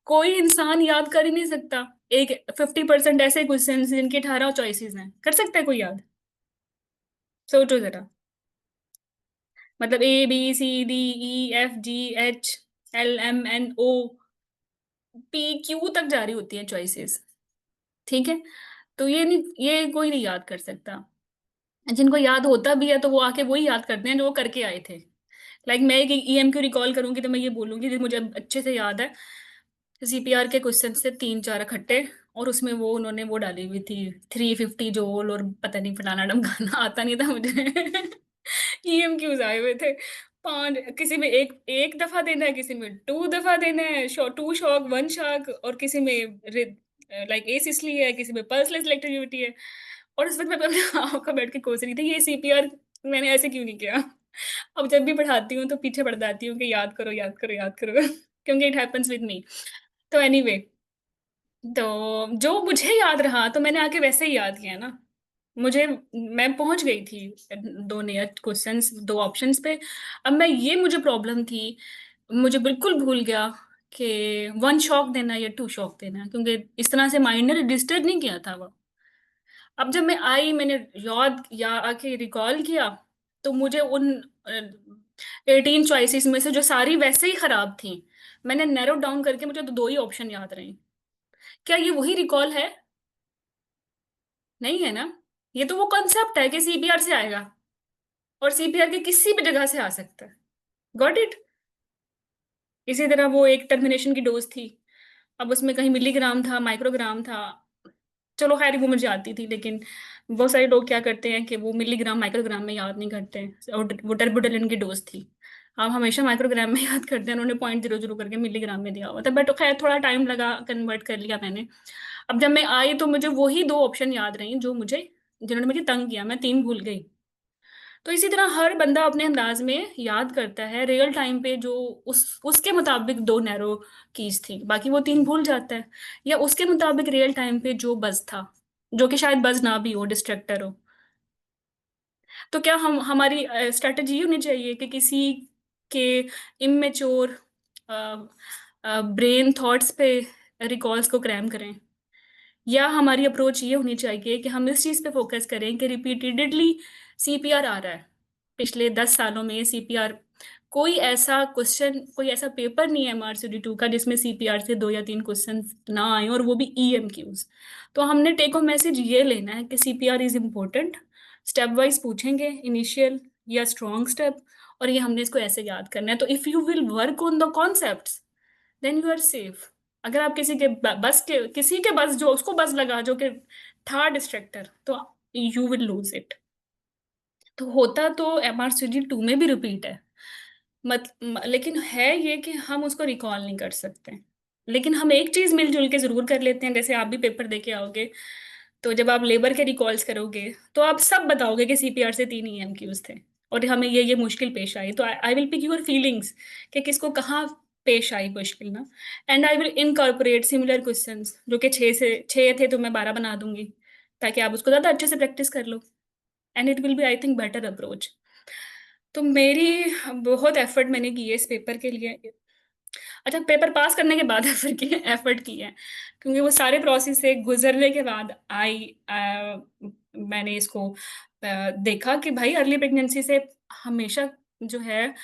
कोई इंसान याद कर ही नहीं सकता। एक 50% ऐसे क्वेश्चन जिनके 18 चॉइसेस हैं, कर सकता है कोई याद? सोचो जरा। मतलब ABCDEFGHLMNO PQ तक जा रही होती है चॉइसेस। ठीक है। तो ये कोई नहीं याद कर सकता। जिनको याद होता भी है तो वो आके वही याद करते हैं जो वो करके आए थे। मैं एक EMQ रिकॉल करूंगी तो मैं ये बोलूंगी कि मुझे अच्छे से याद है। CPR के क्वेश्चन से 3-4 इकट्ठे, और उसमें वो उन्होंने वो डाली हुई थी 350 जोल और पता नहीं फलाना ढमकाना आता नहीं था मुझे। EMQs आए हुए थे 5, किसी में एक एक दफा देना है, किसी में 2 दफा देना है, 2 शॉक 1 शॉक, और किसी में एस इसलिए है, किसी में पल्सलेस इलेक्ट्रिसिटी है। और उस वक्त मैं अपने आप का बैठ के कोस रही थी ये CPR मैंने ऐसे क्यों नहीं किया। अब जब भी पढ़ाती हूँ तो पीछे पड़ जाती हूँ कि याद करो याद करो याद करो। क्योंकि इट हैपेंस विद मी। तो एनीवे, तो जो मुझे याद रहा तो मैंने आके वैसे ही याद किया ना। मुझे मैं पहुंच गई थी 2 नए क्वेश्चंस 2 ऑप्शंस पे। अब मुझे प्रॉब्लम थी, मुझे बिल्कुल भूल गया कि 1 शॉक देना या 2 शॉक देना, क्योंकि इस तरह से माइंड ने रजिस्टर नहीं किया था वो। अब जब मैं आई, मैंने याद या आके रिकॉल किया, तो मुझे उन 18 चॉइसेस में से जो सारी वैसे ही खराब थी, मैंने नैरो डाउन करके मुझे तो 2 ही ऑप्शन याद रहे। क्या ये वही रिकॉल है? नहीं है ना। ये तो वो कॉन्सेप्ट है कि CPR से आएगा, और CPR के किसी भी जगह से आ सकता है। Got it. इसी तरह वो एक टर्मिनेशन की डोज थी। अब उसमें कहीं मिलीग्राम था, माइक्रोग्राम था। चलो खैर वो मुझे आती थी, लेकिन बहुत सारे लोग क्या करते हैं कि वो मिलीग्राम माइक्रोग्राम में याद नहीं करते हैं, और वो टर्बुटेलिन की डोज थी। हम हमेशा माइक्रोग्राम में याद करते हैं, उन्होंने 0.00 करके मिलीग्राम में दिया हुआ था, बट खैर थोड़ा टाइम लगा, कन्वर्ट कर लिया मैंने। अब जब मैं आई तो मुझे वही 2 ऑप्शन याद रही जिन्होंने मुझे तंग किया, मैं 3 भूल गई। तो इसी तरह हर बंदा अपने अंदाज में याद करता है रियल टाइम पे, जो उसके मुताबिक 2 नैरो कीज थी, बाकी वो 3 भूल जाता है। या उसके मुताबिक रियल टाइम पे जो बज था, जो कि शायद बज ना भी हो, डिस्ट्रैक्टर हो। तो क्या हमारी स्ट्रेटजी होनी चाहिए कि किसी के इमेच्योर ब्रेन थॉट्स पे रिकॉल्स को क्रैम करें? या हमारी अप्रोच ये होनी चाहिए कि हम इस चीज पे फोकस करें कि रिपीटेडली CPR आ रहा है, पिछले 10 सालों में CPR, कोई ऐसा पेपर नहीं है MRCD 2 का जिसमें CPR से 2 या 3 क्वेश्चन ना आए, और वो भी EMQs। तो हमने टेक होम मैसेज ये लेना है कि CPR is important. Step wise पूछेंगे, इनिशियल या स्ट्रॉन्ग स्टेप, और ये हमने इसको ऐसे याद करना है। तो if you will work on the concepts, then you are safe. अगर आप किसी के बस जो उसको बस लगा, जो कि था डिस्ट्रैक्टर, तो यू विल लूज इट। तो होता तो MRCD 2 में भी रिपीट है। लेकिन है ये कि हम उसको रिकॉल नहीं कर सकते। लेकिन हम एक चीज मिलजुल के जरूर कर लेते हैं, जैसे आप भी पेपर दे के आओगे, तो जब आप लेबर के रिकॉल्स करोगे तो आप सब बताओगे कि CPR से 3 EMQs थे, और हमें ये मुश्किल पेश आई। तो I will pick your feelings कि किसको कहाँ पेश आई मुश्किल ना। And I will incorporate similar questions, जो कि 6 थे तो मैं 12 बना दूंगी, ताकि आप उसको ज्यादा अच्छे से प्रैक्टिस कर लो। And it will be, I think, better approach. तो मेरी बहुत एफर्ट मैंने की है इस पेपर के लिए। अच्छा, पेपर पास करने के बाद एफर्ट की है, क्योंकि वो सारे प्रोसेस से गुजरने के बाद मैंने इसको देखा कि भाई अर्ली प्रेगनेंसी से हमेशा जो है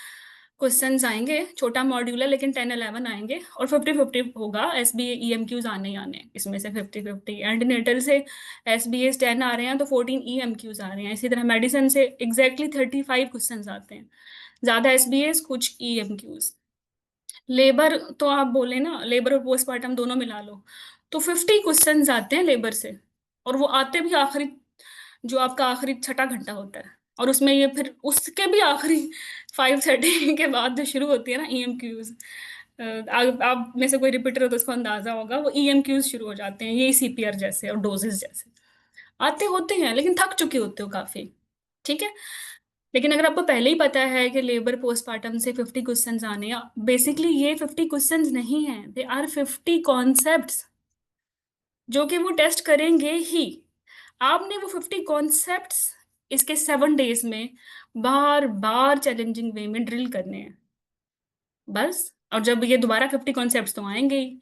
क्वेश्चंस आएंगे, छोटा मॉड्यूल है लेकिन 10-11 आएंगे, और 50-50 होगा, SBA EMQs आने ही आने हैं, इसमें से 50-50। एंटीनेटल से SBAs 10 आ रहे हैं तो 14 EMQs आ रहे हैं। इसी तरह मेडिसिन से एग्जैक्टली 35 क्वेश्चंस आते हैं, ज्यादा SBAs कुछ EMQs। लेबर तो आप बोले ना, लेबर और पोस्टमार्टम दोनों मिला लो, तो 50 क्वेश्चंस आते हैं लेबर से, और वो आते भी आखिरी जो आपका आखिरी छठा घंटा होता है, और उसमें ये फिर उसके भी आखिरी 5:30 के बाद जो शुरू होती है ना EMQs, आप में से कोई रिपीटर हो तो उसको अंदाजा होगा, वो EMQs शुरू हो जाते हैं, ये CPR जैसे और डोजेस जैसे आते होते हैं, लेकिन थक चुके होते हो काफी। ठीक है, लेकिन अगर आपको पहले ही पता है कि लेबर पोस्टमार्टम से 50 क्वेश्चंस आने हैं, बेसिकली ये 50 क्वेश्चंस नहीं है, दे आर 50 कॉन्सेप्ट्स जो कि वो टेस्ट करेंगे ही। आपने वो 50 कॉन्सेप्ट्स इसके 7 डेज में बार बार चैलेंजिंग वे में ड्रिल करने हैं बस। और जब ये दोबारा 50 कॉन्सेप्ट्स तो आएंगे ही,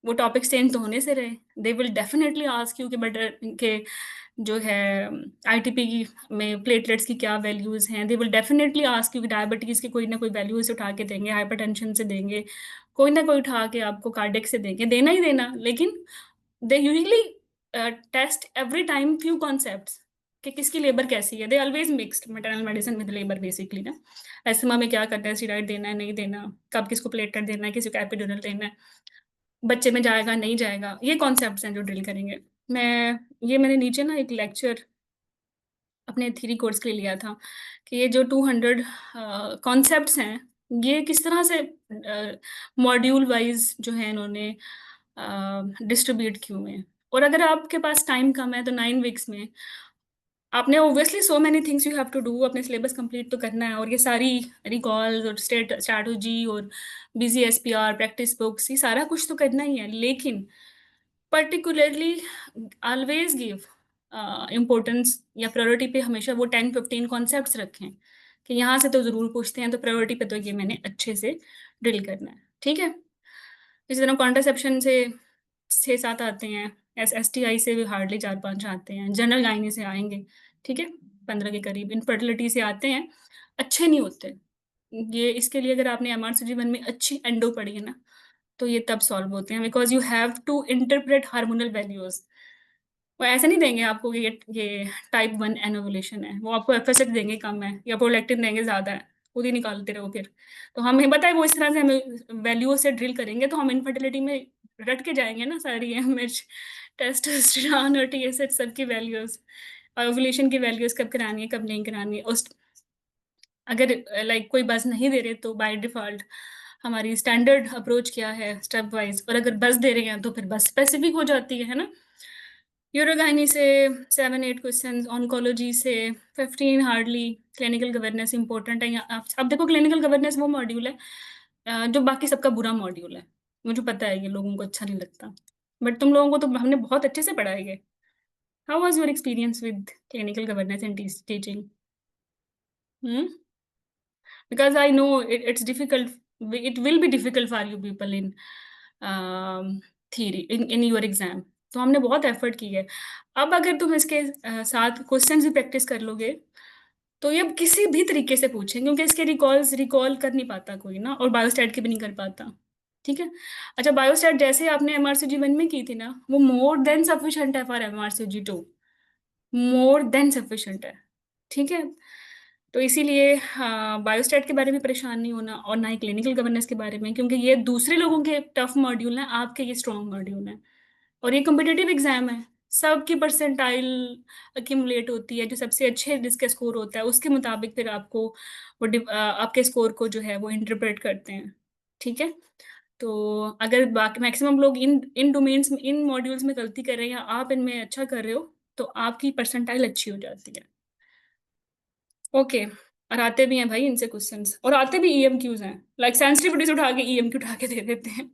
वो टॉपिक चेंज तो होने से रहे, they will definitely ask you कि बेटर के जो है ITP की में प्लेटलेट्स की क्या वैल्यूज हैं, they will definitely ask you कि डायबिटीज की कोई ना कोई वैल्यूज उठा के देंगे, हाइपरटेंशन से देंगे, कोई ना कोई उठा के आपको कार्डियक से देंगे, देना ही देना। लेकिन they usually test every time few concepts कि किसकी लेबर कैसी है, they always mixed maternal medicine with labour basically ना। एस्थमा में क्या करना है, स्टीरॉइड देना है नहीं देना, कब किसको प्लेटलेट देना है, किसी को एपिड्यूरल देना है, बच्चे में जाएगा नहीं जाएगा, ये कॉन्सेप्ट्स हैं जो ड्रिल करेंगे। मैंने नीचे ना एक लेक्चर अपने थ्योरी कोर्स के लिए लिया था कि ये जो 200 कॉन्सेप्ट्स हैं, ये किस तरह से मॉड्यूल वाइज जो है इन्होंने डिस्ट्रीब्यूट किए हुए हैं। और अगर आपके पास टाइम कम है तो 9 वीक्स में आपने obviously so many things you have to do, अपने सिलेबस कंप्लीट तो करना है, और ये सारी रिकॉल्स और स्ट्रैटेजी और BCSPR प्रैक्टिस बुक्स, ये सारा कुछ तो करना ही है, लेकिन पर्टिकुलरली ऑलवेज गिव इम्पोर्टेंस या प्रायोरिटी पे हमेशा वो 10-15 कॉन्सेप्ट्स रखें कि यहाँ से तो ज़रूर पूछते हैं, तो प्रायोरिटी पे तो ये मैंने अच्छे से ड्रिल करना है। ठीक है, इसी तरह कॉन्ट्रासेप्शन से 6-7 आते हैं, STI से भी हार्डली 4-5 आते हैं, जनरल गाइनी से आएंगे, ठीक है, 15 के करीब, इनफर्टिलिटी से आते हैं, अच्छे नहीं होते ये। इसके लिए अगर आपने MRCG 1 में अच्छी एंडो पढ़ी है ना, तो ये तब सॉल्व होते हैं, because you have to interpret hormonal values. वो ऐसे नहीं देंगे आपको कि ये टाइप 1 एनोवुलेशन है, वो आपको FSH देंगे कम है या प्रोलैक्टिन देंगे ज़्यादा है, खुद ही निकालते रहो फिर। तो हमें पता है वो इस तरह से हमें वैल्यू से ड्रिल करेंगे तो हम इनफर्टिलिटी में रट के जाएंगे ना, सारी MH टेस्टोस्टेरोन और TSH सबकी वैल्यूज, ओवुलेशन की वैल्यूज कब करानी है कब नहीं करानी है। उस अगर लाइक कोई बस नहीं दे रहे तो बाय डिफॉल्ट हमारी स्टैंडर्ड अप्रोच क्या है, स्टेप वाइज, और अगर बस दे रहे हैं तो फिर बस स्पेसिफिक हो जाती है ना। यूरोगाइनी से 7-8 क्वेश्चन, ऑन्कोलॉजी से 15 हार्डली, क्लिनिकल गवर्नेंस इंपॉर्टेंट है। अब देखो क्लिनिकल गवर्नेंस वो मॉड्यूल है जो बाकी सबका बुरा मॉड्यूल है, मुझे पता है ये लोगों को अच्छा नहीं लगता, बट तुम लोगों को तो हमने बहुत अच्छे से पढ़ाई है। How was your experience with clinical governance and teaching? Because I know it's difficult, it will be difficult for you people in theory in your exam, तो हमने बहुत एफर्ट की है। अब अगर तुम इसके साथ क्वेश्चंस भी प्रैक्टिस कर लोगे तो ये अब किसी भी तरीके से पूछें, क्योंकि इसके रिकॉल कर नहीं पाता कोई ना, और बायोस्टैट के भी नहीं कर पाता। ठीक है, अच्छा बायोस्टैट जैसे आपने MRCG 1 में की थी ना, वो मोर देन सफिशिएंट है for MRCG 2, more than sufficient है। ठीक है, तो इसीलिए बायोस्टैट के बारे में परेशान नहीं होना, और ना ही क्लिनिकल गवर्नेंस के बारे में, क्योंकि ये दूसरे लोगों के टफ मॉड्यूल हैं, आपके ये स्ट्रॉन्ग मॉड्यूल हैं, और ये कॉम्पिटिटिव एग्जाम है, सबकी परसेंटाइल अक्यूमुलेट होती है, जो सबसे अच्छे जिसका स्कोर होता है उसके मुताबिक फिर आपको वो आपके स्कोर को जो है वो इंटरप्रेट करते हैं। ठीक है, तो अगर बाकी मैक्सिमम लोग इन इन डोमेन्स में, इन मॉड्यूल्स में गलती कर रहे हैं या आप इनमें अच्छा कर रहे हो, तो आपकी परसेंटाइल अच्छी हो जाती है। ओके, और आते भी हैं भाई इनसे क्वेश्चंस, और आते भी EMQs हैं, लाइक सेंसिटिविटी से उठा के EMQ उठा के दे देते हैं।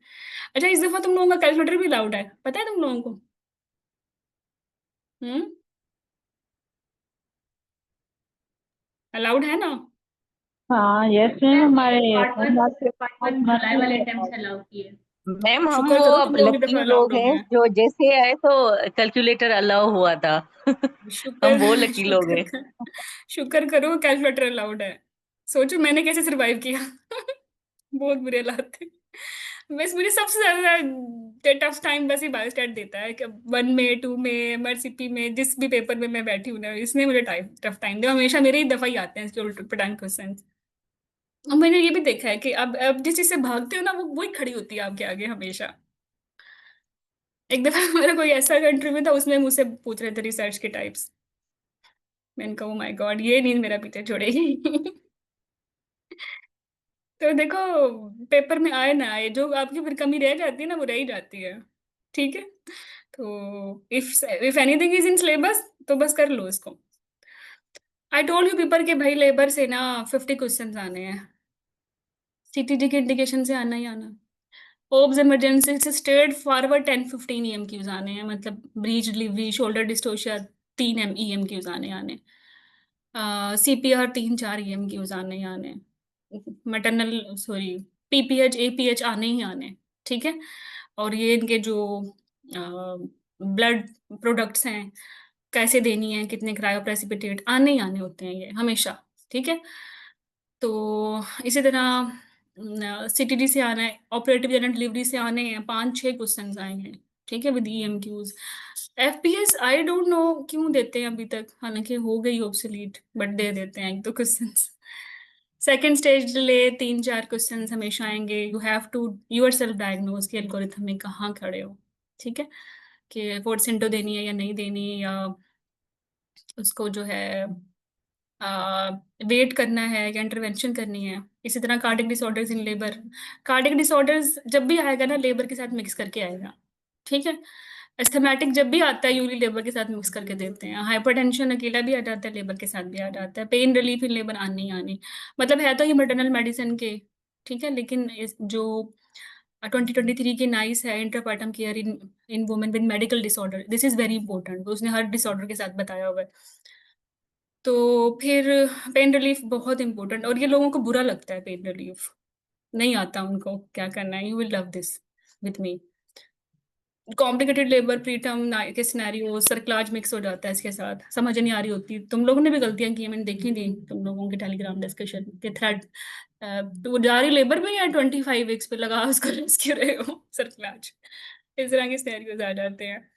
अच्छा इस दफा तुम लोगों का कैलकुलेटर भी अलाउड है, पता है तुम लोगों को? हम्म, अलाउड है ना? हाँ यस मैम, हमारे पार्ट 1 जुलाई वाले अटेम्प्ट अलाउ किए। मैम हम शुक्र वो करो अब तुम लोग इस लकी दफा अलाउड लोग हो गए हैं हैं। जो जैसे आए तो कैलकुलेटर अलाउ हुआ था। हम वो शुक्र लकी लोग हैं। शुक्र करो कैलकुलेटर अलाउड है। सोचो मैंने कैसे सरवाइव किया बहुत बुरे हालात थे। बस मुझे सबसे ज्यादा टफ टाइम बस ही बायोस्टैट देता है कि 1 में 2 में MRCP में जिस भी पेपर में मैं बैठी हूँ ना, इसने मुझे टफ टाइम दिया, हमेशा मेरे ही दफा ही आते हैं इसके उल्टे पटांग क्वेश्चन। और मैंने ये भी देखा है कि अब जिस चीज से भागते हो ना वो वही खड़ी होती है आपके आगे हमेशा। एक दफा मेरा कोई ऐसा इंटरव्यू था, उसमें मुझसे पूछ रहे थे रिसर्च के टाइप्स, मैंने कहा ओ माय गॉड, ये नींद मेरा पीछे छोड़ेगी। तो देखो, पेपर में आए ना आए, जो आपकी फिर कमी रह जाती है ना, वो रह ही जाती है। ठीक है, तो if anything is in syllabus तो बस कर लो इसको। आई टोल्ड यू पेपर के भाई, लेबर से ना 50 क्वेश्चंस आने हैं, सीटीजी के इंडिकेशन से आना ही आना। ओब्स इमरजेंसी से स्ट्रेट फॉरवर्ड 10-15 ईएमक्यूज आने हैं, मतलब ब्रीच डिलीवरी, शोल्डर डिस्टोशिया 3 ईएमक्यूज आने आने, सीपीआर 3-4 ईएमक्यूज आने ही आने, मैटरनल सॉरी पीपीएच एपीएच आने ही आने। ठीक है, और ये इनके जो ब्लड प्रोडक्ट्स हैं, कैसे देनी है, कितने क्रायोप्रेसिपिटेट, आने ही आने होते हैं ये हमेशा। ठीक है, तो इसी तरह सीटीडी से आना है, ऑपरेटिव जनरल डिलीवरी से आने हैं, 5-6 क्वेश्चन आएंगे। ठीक है, with EMQs. FPS I don't know क्यों देते हैं अभी तक, हालांकि हो गई ऑब्सोलीट, बट दे देते हैं एक दो question. Second stage delay 3-4 question हमेशा आएंगे। You have to yourself diagnose कि एल्गोरिथम में कहाँ खड़े हो। ठीक है, कि फोर्सेंटो देनी है या नहीं देनी, या उसको जो है वेट करना है या इंटरवेंशन करनी है। इसी तरह cardiac disorders in labour, cardiac disorders जब भी आएगा ना लेबर के साथ मिक्स करके आएगा। ठीक है, एस्थमेटिक जब भी आता है यूरी लेबर के साथ मिक्स करके देते हैं। हाइपरटेंशन अकेला भी आ जाता है, लेबर के साथ भी आ जाता है। पेन रिलीफ इन लेबर आनी आनी, मतलब है तो ये मटरनल मेडिसिन के। ठीक है, लेकिन जो 2023 की नाइस है intrapartum care in in women with medical disorder, this is very important, उसने हर डिसऑर्डर के साथ बताया हुआ है। तो फिर पेन रिलीफ बहुत इंपॉर्टेंट, और ये लोगों को बुरा लगता है पेन रिलीफ नहीं आता उनको, क्या करना है, you will love this with me. Complicated labour preterm के सिनेरियो, सर्क्लाज मिक्स हो जाता है इसके साथ, समझ नहीं आ रही होती। तुम लोगों ने भी गलतियां की, मैंने देखी थी तुम लोगों के टेलीग्राम डिस्कशन के थ्रेड। तो जा रही लेबर में या 25 पे लगा उसको रेस्क्यू रहे हो, सर्क्लाज, इस तरह के सिनेरियोज आ जाते हैं।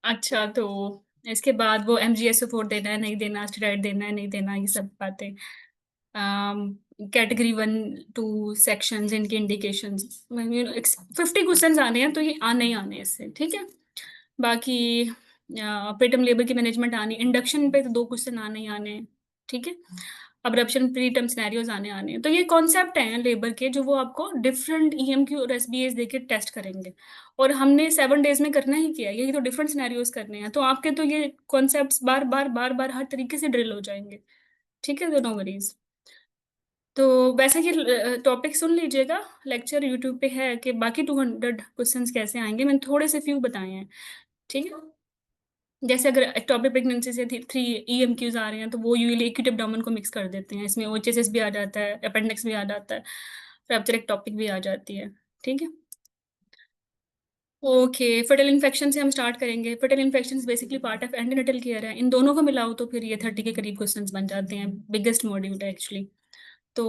अच्छा, तो इसके बाद वो MGSO4 देना है नहीं देना, स्टेरॉइड देना है नहीं देना, ये सब बातें। कैटेगरी 1-2 सेक्शंस, इनके इंडिकेशंस, 50 क्वेश्चन आने हैं, तो ये आने ही आने हैं इससे। ठीक है, बाकी प्रीटर्म लेबर की मैनेजमेंट आनी, इंडक्शन पे तो 2 क्वेश्चन आने ही आने हैं। ठीक है, अब्रप्शन प्रीटर्म सिनेरियोज आने आने हैं। तो ये कॉन्सेप्ट हैं लेबर के, जो वो आपको डिफरेंट EMQ और SBAs देके टेस्ट करेंगे, और हमने 7 डेज में करना ही किया, यही तो डिफरेंट सिनेरियोज करने हैं। तो आपके तो ये कॉन्सेप्ट्स बार बार बार बार हर तरीके से ड्रिल हो जाएंगे। ठीक है, तो नो वरीज। तो वैसे ये टॉपिक सुन लीजिएगा, लेक्चर यूट्यूब पे है कि बाकी 200 क्वेश्चंस कैसे आएंगे, मैंने थोड़े से फ्यू बताए हैं। ठीक है, जैसे अगर एक्टोपिक प्रेगनेंसी से 3 EMQs आ रहे हैं, तो वो यूजुअली एक्यूट एब्डोमेन को मिक्स कर देते हैं, इसमें OHSS भी आ जाता है, अपेंडिक्स भी आ जाता है, फ्रैक्चर एक्टोपिक भी आ जाती है। ठीक है, ओके, फटल इन्फेक्शन से हम स्टार्ट करेंगे। फटल infection basically part of antenatal care है, इन दोनों को मिलाओ तो फिर ये 30 के करीब क्वेश्चंस बन जाते हैं, बिगेस्ट मॉड्यूल है एक्चुअली। तो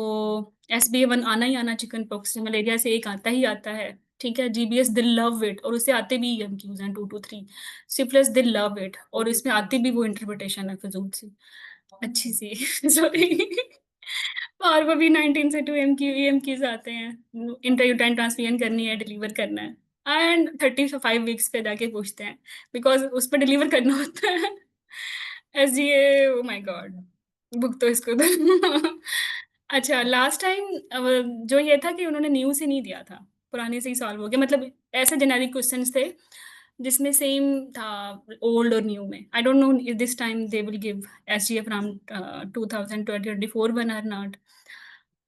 SBA1 आना ही आना, चिकन पॉक्स मलेरिया से एक आता ही आता है। ठीक है, GBS दिल लव इट, और उससे आते भी EMQs हैं 2-3। सिफिलिस दिल लव इट, और इसमें आती भी वो इंटरप्रिटेशन है फजूल सी, अच्छी सी। सॉरी, और वो भी 19 से 2 EMQs आते हैं। इंट्रायूटाइन ट्रांसफ्यूजन करनी है, डिलीवर करना है, एंड 35 वीक्स पे जाके पूछते हैं, बिकॉज उस पर डिलीवर करना होता है। SGA, oh my God, book तो इसको दो। अच्छा, लास्ट टाइम जो ये था कि उन्होंने न्यू से नहीं दिया था, पुराने से ही सॉल्व हो गया, मतलब ऐसे जेनेरिक क्वेश्चंस थे जिसमें सेम था ओल्ड और न्यू में। I don't know this time they will give SGA from 2024 one are not.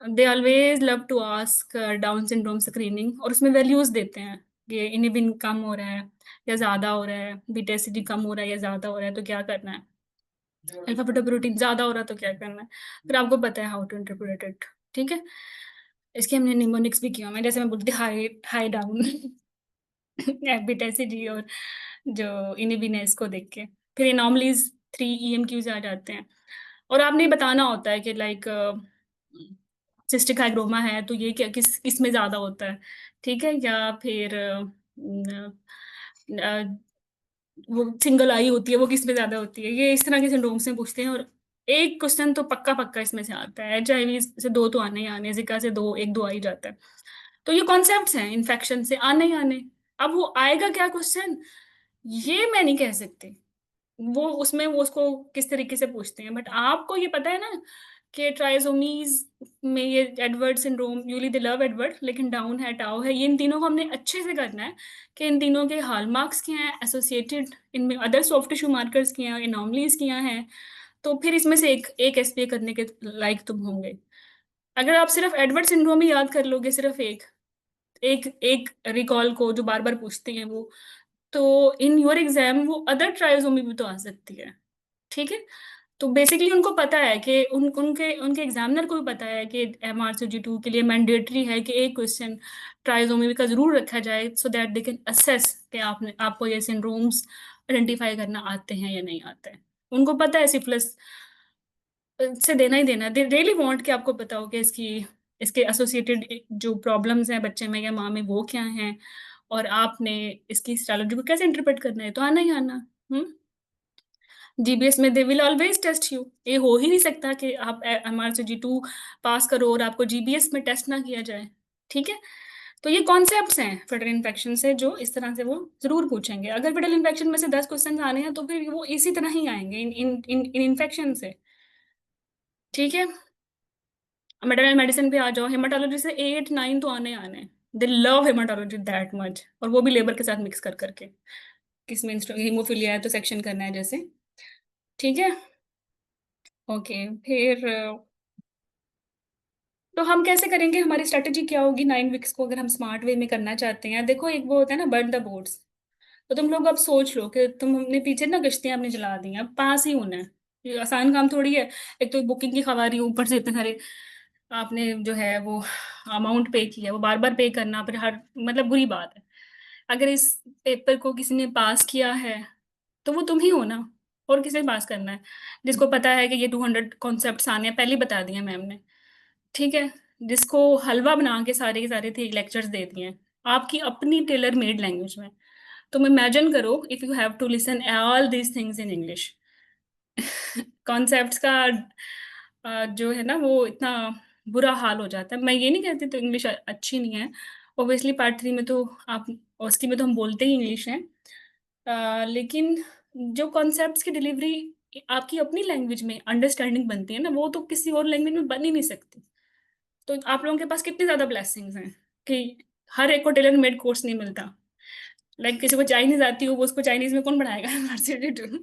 They always love to ask Down syndrome screening, और उसमें वैल्यूज देते हैं कि इनिबिन कम हो रहा है या ज्यादा हो रहा है, बीटा एसिडी कम हो रहा है या ज्यादा हो रहा है, तो क्या करना है, अल्फा फटोप्रोटीन ज्यादा हो रहा है तो क्या करना है, फिर आपको पता है हाउ टू इंटरप्रेट इट। ठीक है, इसके हमने निमोनिक्स भी किया, मैं जैसे मैं बोलती high high down, beta ACD और जो इनिबिन है इसको देख के, फिर एनॉमलीज 3 EMQs आ जाते हैं, और आपने बताना होता है कि लाइक सिस्टिक हाइग्रोमा है तो ये क्या किस में ज्यादा होता है। ठीक है, या फिर वो सिंगल आई होती है, वो किस में ज्यादा होती है, ये इस तरह के सिंड्रोम से पूछते हैं। और एक क्वेश्चन तो पक्का पक्का इसमें से आता है, HIV से 2 तो आने ही आने, जिका से 1-2 आ ही जाता है। तो ये कॉन्सेप्ट्स हैं इन्फेक्शन से आने ही आने। अब वो आएगा क्या क्वेश्चन, ये मैं नहीं कह सकती, वो उसमें वो उसको किस तरीके से पूछते हैं, बट आपको ये पता है ना कि ट्राइसोमीज में ये Edward syndrome, usually they love Edward, लेकिन डाउन है, टाउ है, ये इन तीनों को हमने अच्छे से करना है कि इन तीनों के हॉलमार्क्स क्या हैं, एसोसिएटेड इनमें अदर सॉफ्ट टिश्यू मार्कर्स क्या हैं, एनॉमलीज क्या हैं। तो फिर इसमें से एक एसपीए करने के लायक तुम होंगे। अगर आप सिर्फ एडवर्ड सिंड्रोम ही याद कर लोगे, सिर्फ एक एक एक रिकॉल को जो बार बार पूछते हैं वो, तो इन योर एग्जाम वो अदर ट्राइसोमी भी तो आ सकती है। ठीक है, तो बेसिकली उनको पता है कि उनके उनके एग्जामिनर को भी पता है कि MRCG 2 के लिए मैंडेटरी है कि एक क्वेश्चन ट्राइसोमी का जरूर रखा जाए, so that they can assess कि आपको ये सिंड्रोम्स आइडेंटिफाई करना आते हैं या नहीं आते हैं। उनको पता है सिफिलिस से देना ही देना, दे रियली वांट कि आपको पता हो कि इसके एसोसिएटेड जो प्रॉब्लम्स हैं बच्चे में या माँ में वो क्या हैं, और आपने इसकी स्ट्रेटजी को कैसे इंटरप्रेट करना है, तो आना ही आना। जीबीएस में they will always test you. ये हो ही नहीं सकता कि आप MRCG 2 पास करो और आपको जीबीएस में टेस्ट ना किया जाए। ठीक है, तो ये कॉन्सेप्ट्स हैं फेटल इन्फेक्शन से जो इस तरह से वो जरूर पूछेंगे। अगर फेटल इन्फेक्शन में से 10 क्वेश्चन आने हैं तो फिर वो इसी तरह ही आएंगे इन इन इन इन इन्फेक्शन से। ठीक है, मेटरनल मेडिसिन पे आ जाओ, हेमाटोलॉजी से 8 9 तो आने आने। They love haematology that much, और वो भी लेबर के साथ मिक्स कर करके, किसमें हीमोफिलिया है तो सेक्शन करना है जैसे। ठीक है, ओके, फिर तो हम कैसे करेंगे, हमारी स्ट्रेटेजी क्या होगी 9 वीक्स को अगर हम स्मार्ट वे में करना चाहते हैं। देखो, एक वो होता है ना बर्न द बोट्स, तो तुम लोग अब सोच लो कि तुम अपने पीछे ना कश्तियां आपने जला दी हैं, अब पास ही होना है। ये आसान काम थोड़ी है। एक तो बुकिंग की खबरी, ऊपर से इतने सारे आपने जो है वो अमाउंट पे किया, वो बार बार पे करना, फिर हर मतलब बुरी बात है। अगर इस पेपर को किसी ने पास किया है तो वो तुम ही हो ना, और किसे पास करना है, जिसको पता है कि ये 200 कॉन्सेप्ट्स आने हैं, पहले ही बता दिया मैम ने। ठीक है, जिसको हलवा बना के सारे थे लेक्चर्स दे दिए हैं आपकी अपनी टेलर मेड लैंग्वेज में। तुम इमेजिन करो if you have to listen all these things in English. Concepts का जो है ना वो इतना बुरा हाल हो जाता है। मैं ये नहीं कहती तो इंग्लिश अच्छी नहीं है, ओबियसली पार्ट 3 में तो आप, उसकी में तो हम बोलते ही इंग्लिश हैं, लेकिन जो कॉन्सेप्ट्स की डिलीवरी आपकी अपनी लैंग्वेज में अंडरस्टैंडिंग बनती है ना, वो तो किसी और लैंग्वेज में बन ही नहीं सकती। तो आप लोगों के पास कितनी ज्यादा ब्लेसिंग्स हैं कि हर एक को टेलर मेड कोर्स नहीं मिलता। लाइक किसी को चाइनीज आती हो, वो उसको चाइनीज में कौन पढ़ाएगा MRCG 2,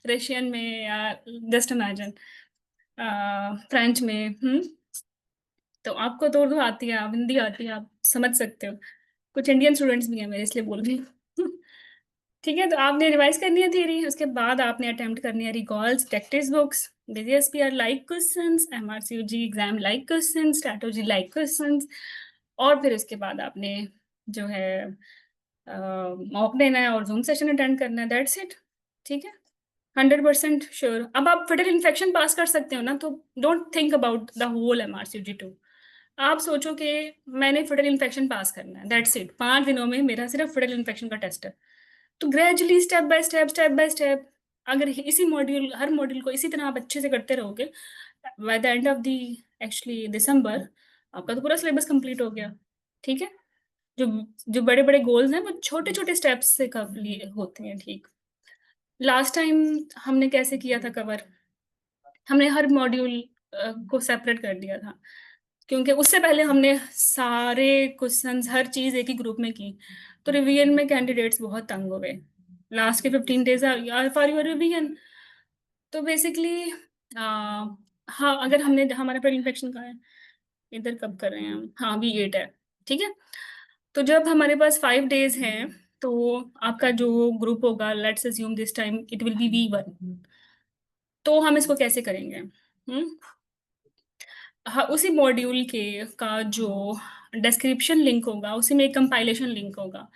रशियन में, या जस्ट इमेजिन फ्रेंच में। तो आपको तो उर्दू आती है, आप हिंदी आती है, आप समझ सकते हो। कुछ इंडियन स्टूडेंट्स भी हैं मेरे, इसलिए बोल रही हूँ। ठीक है, तो आपने रिवाइज करनी है थियरी, उसके बाद आपने अटेम्प्ट करनी है recalls, practice books, BGSPR like questions, MRCG exam like questions, strategy like questions, और फिर उसके बाद आपने जो है मॉक देना है और जूम सेशन अटेंड करना है, दैट्स इट। ठीक है, 100% श्योर। अब आप फेटल इन्फेक्शन पास कर सकते हो ना, तो don't think about the whole MRCG 2। आप सोचो कि मैंने फेटल इन्फेक्शन पास करना है, दैट्स इट। 5 दिनों में मेरा सिर्फ फेटल इन्फेक्शन का टेस्ट है। तो ग्रेजुअली स्टेप बाय स्टेप अगर इसी मॉड्यूल, हर मॉड्यूल को इसी तरह आप अच्छे से करते रहोगे, by the end of the actually December आपका तो पूरा सिलेबस कंप्लीट हो गया। ठीक है, जो जो बड़े बड़े गोल्स हैं वो छोटे छोटे स्टेप्स से कर लिए होते हैं। ठीक, लास्ट टाइम हमने कैसे किया था कवर, हमने हर मॉड्यूल को सेपरेट कर दिया था, क्योंकि उससे पहले हमने सारे क्वेश्चंस हर चीज एक ही ग्रुप में की, तो रिवीजन में कैंडिडेट्स बहुत तंग हो गए। लास्ट के 15 days फॉर योर रिवीजन। तो बेसिकली हाँ, अगर हमने हमारा पेट इन्फेक्शन का है, इधर कब कर रहे हैं हम, हाँ V8 है। ठीक है, तो जब हमारे पास 5 days हैं, तो आपका जो ग्रुप होगा, let's assume this time it will B V1। तो हम इसको कैसे करेंगे, हाँ, उसी मॉड्यूल के का जो डिस्क्रिप्शन लिंक होगा उसी में एक कंपाइलेशन लिंक होगा।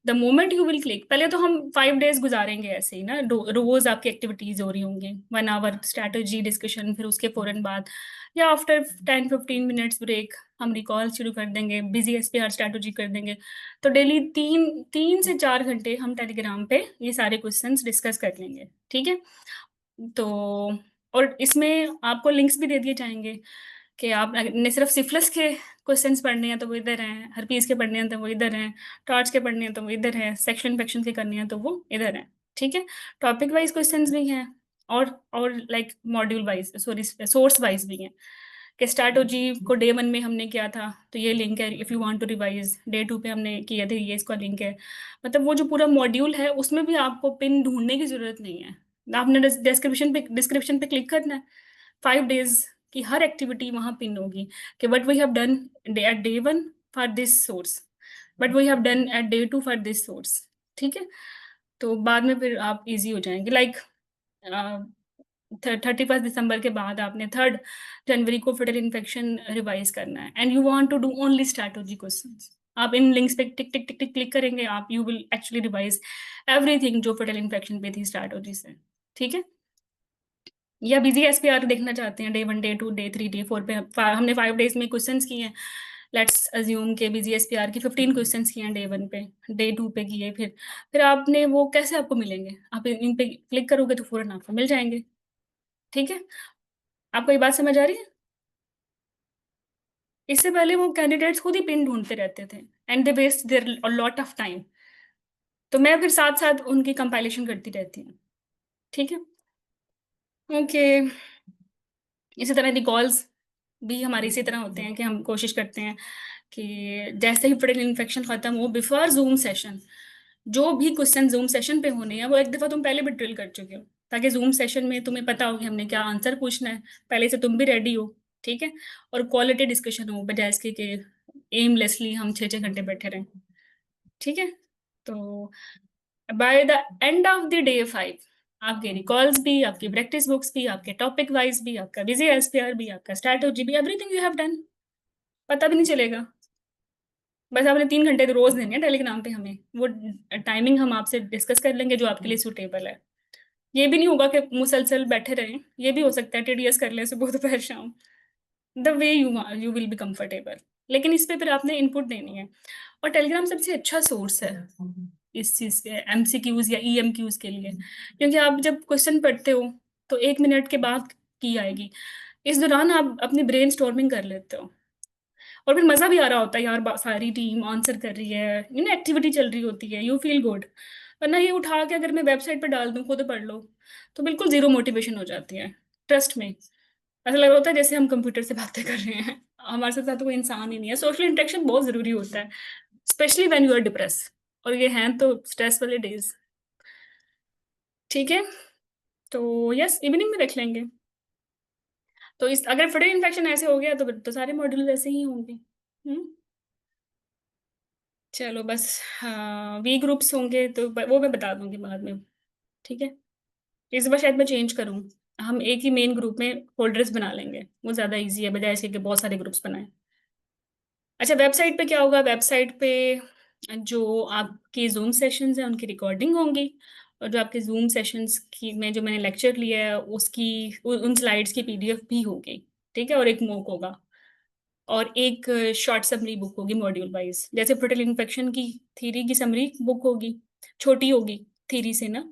The moment you will click, पहले तो हम 5 days गुजारेंगे ऐसे ही ना, रोज आपकी एक्टिविटीज हो रही होंगी, 1 hour स्ट्रैटेजी डिस्कशन, फिर उसके फौरन बाद या आफ्टर 10 15 मिनट्स ब्रेक हम रिकॉल शुरू कर देंगे, BGSPR स्ट्रैटेजी कर देंगे। तो डेली 3 से 4 घंटे हम टेलीग्राम पे ये सारे क्वेश्चंस डिस्कस कर लेंगे। ठीक है, तो और इसमें आपको लिंक्स भी दे दिए जाएंगे कि आपने सिर्फ सिफिलिस के क्वेश्चंस पढ़ने हैं तो वो इधर हैं, हर्पीस के पढ़ने हैं तो वो इधर हैं, टॉर्च के पढ़ने हैं तो वो इधर है, सेक्शुअल इन्फेक्शन के करने हैं तो वो इधर है। ठीक है, टॉपिक वाइज क्वेश्चंस भी हैं, और like module wise, sorry source wise भी हैं, कि स्ट्रैटेजी को डे 1 में हमने किया था तो ये लिंक है, if you want to revise, day 2 पे हमने किया था ये इसका लिंक है। मतलब वो जो पूरा मॉड्यूल है उसमें भी आपको पिन ढूंढने की जरूरत नहीं है, आपने डिस्क्रिप्शन पे क्लिक करना है, 5 days की हर एक्टिविटी वहाँ पिन होगी, कि what we have done at day 1 for this source, but we have done at day 2 for this source. ठीक है, तो बाद में फिर आप इजी हो जाएंगे, लाइक 31 दिसंबर के बाद आपने 3 जनवरी को फेटल इन्फेक्शन रिवाइज करना है, and you want to do only strategy questions. आप इन लिंक्स पे टिक टिक टिक टिक क्लिक करेंगे, आप you will actually revise everything जो फेटल इन्फेक्शन पे थी स्ट्रैटेजी से। ठीक है, या बिजी एसपीआर देखना चाहते हैं, डे 1 डे 2 डे 3 डे 4 पे हमने 5 days में क्वेश्चंस किए हैं, लेट्स अज्यूम के बिजी एसपीआर की 15 क्वेश्चंस किए हैं डे 1 पे, डे 2 पे किए, फिर आपने वो कैसे आपको मिलेंगे, आप इन पे क्लिक करोगे तो फौरन आपको मिल जाएंगे। ठीक है, आपको ये बात समझ आ रही है? इससे पहले वो कैंडिडेट्स खुद ही पिन ढूंढते रहते थे, and they waste their lot of time, तो मैं फिर साथ साथ उनकी कंपाइलेशन करती रहती हूँ। ठीक है, ओके। इसी तरह रिकॉल्स भी हमारे इसी तरह होते हैं, कि हम कोशिश करते हैं कि जैसे ही फटल इन्फेक्शन खत्म हो, बिफोर जूम सेशन जो भी क्वेश्चन जूम सेशन पे होने हैं वो एक दफ़ा तुम पहले भी ड्रिल कर चुके हो, ताकि जूम सेशन में तुम्हें पता हो कि हमने क्या आंसर पूछना है, पहले से तुम भी रेडी हो। ठीक है, और क्वालिटी डिस्कशन हो, बजाय इसके कि एमलेसली हम 6 6 घंटे बैठे रहें। ठीक है, तो bye the end of the day 5 आपके रिकॉल्स भी, आपकी प्रैक्टिस बुक्स भी, आपके टॉपिक वाइज भी, आपका बिजी एसपीआर भी, आपका स्ट्रैटेजी भी, एवरीथिंग यू हैव डन, पता भी नहीं चलेगा। बस आपने 3 घंटे तो रोज देने हैं टेलीग्राम पे हमें, वो टाइमिंग हम आपसे डिस्कस कर लेंगे जो आपके लिए सूटेबल है। ये भी नहीं होगा कि मुसलसल बैठे रहें, ये भी हो सकता है टीडीएस कर लें सुबह दोपहर शाम, the way you will be comfortable, लेकिन इस पे फिर आपने इनपुट देनी है। और टेलीग्राम सबसे अच्छा सोर्स है इस चीज़ के एमसीक्यूज या ईएमक्यूज के लिए, क्योंकि आप जब क्वेश्चन पढ़ते हो तो 1 मिनट के बाद की आएगी, इस दौरान आप अपनी ब्रेन स्टॉर्मिंग कर लेते हो, और फिर मज़ा भी आ रहा होता है यार, सारी टीम आंसर कर रही है, एक्टिविटी चल रही होती है, यू फील गुड। वरना ये उठा के अगर मैं वेबसाइट पे डाल दूँ खुद पढ़ लो तो बिल्कुल जीरो मोटिवेशन हो जाती है, ट्रस्ट में। ऐसा लग रहा होता है जैसे हम कंप्यूटर से बातें कर रहे हैं, हमारे साथ तो कोई इंसान ही नहीं है। सोशल इंटरेक्शन बहुत ज़रूरी होता है, specially when you are depress, और ये हैं तो स्ट्रेस वाले डेज। ठीक है, तो यस इवनिंग में देख लेंगे। तो इस अगर फटल इन्फेक्शन ऐसे हो गया तो फिर तो सारे मॉड्यूल ऐसे ही होंगे। चलो बस, हाँ वी ग्रुप्स होंगे तो वो मैं बता दूंगी बाद में। ठीक है, इस बार शायद मैं चेंज करूँ, हम एक ही मेन ग्रुप में फोल्डर्स बना लेंगे, वो ज़्यादा इजी है बजाय इसके कि बहुत सारे ग्रुप्स बनाएं। अच्छा, वेबसाइट पे क्या होगा, वेबसाइट पे जो आपके जूम सेशंस हैं उनकी रिकॉर्डिंग होंगी, और जो आपके जूम सेशंस की में जो मैंने लेक्चर लिया है उसकी उन स्लाइड्स की पीडीएफ भी होगी। ठीक है, और एक मोक होगा, और एक शॉर्ट समरी बुक होगी मॉड्यूल वाइज, जैसे फटल इन्फेक्शन की थीरी की समरी बुक होगी, छोटी होगी थीरी से ना,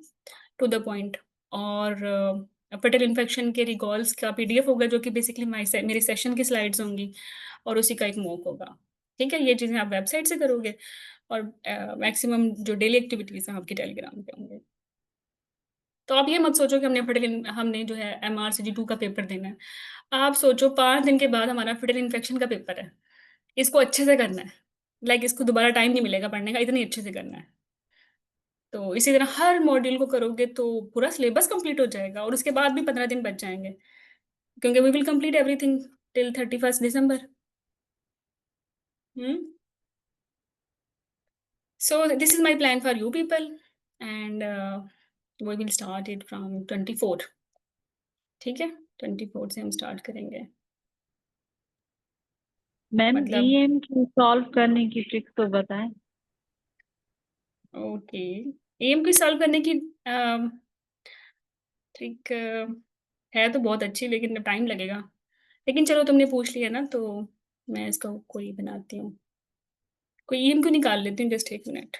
टू द पॉइंट। और फटल इन्फेक्शन के रिकॉल्स का पीडीएफ होगा जो कि बेसिकली मेरे सेशन की स्लाइड्स होंगी, और उसी का एक मॉक होगा। ठीक है, ये चीज़ें आप वेबसाइट से करोगे, और मैक्सिमम जो डेली एक्टिविटीज़ हैं आपकी टेलीग्राम पे होंगे। तो आप ये मत सोचो कि हमने जो है MRCG 2 का पेपर देना है, आप सोचो 5 दिन के बाद हमारा फटल इन्फेक्शन का पेपर है, इसको अच्छे से करना है, लाइक इसको दोबारा टाइम नहीं मिलेगा पढ़ने का, इतनी अच्छे से करना है। तो इसी तरह हर मॉड्यूल को करोगे तो पूरा सिलेबस कंप्लीट हो जाएगा, और उसके बाद भी 15 दिन बच जाएंगे, क्योंकि we will complete everything till 31 December. So this is my plan for you people, and we will start it from 24। ठीक है, 24 से हम स्टार्ट करेंगे। मैम मतलब ईएम की सॉल्व करने की ट्रिक तो बताएं। ओके, एम को सॉल्व करने की ट्रिक है तो बहुत अच्छी, लेकिन टाइम लगेगा। लेकिन चलो तुमने पूछ लिया ना, तो मैं इसका कोई बनाती हूँ, कोई ईएम को निकाल लेती हूँ, just 1 minute.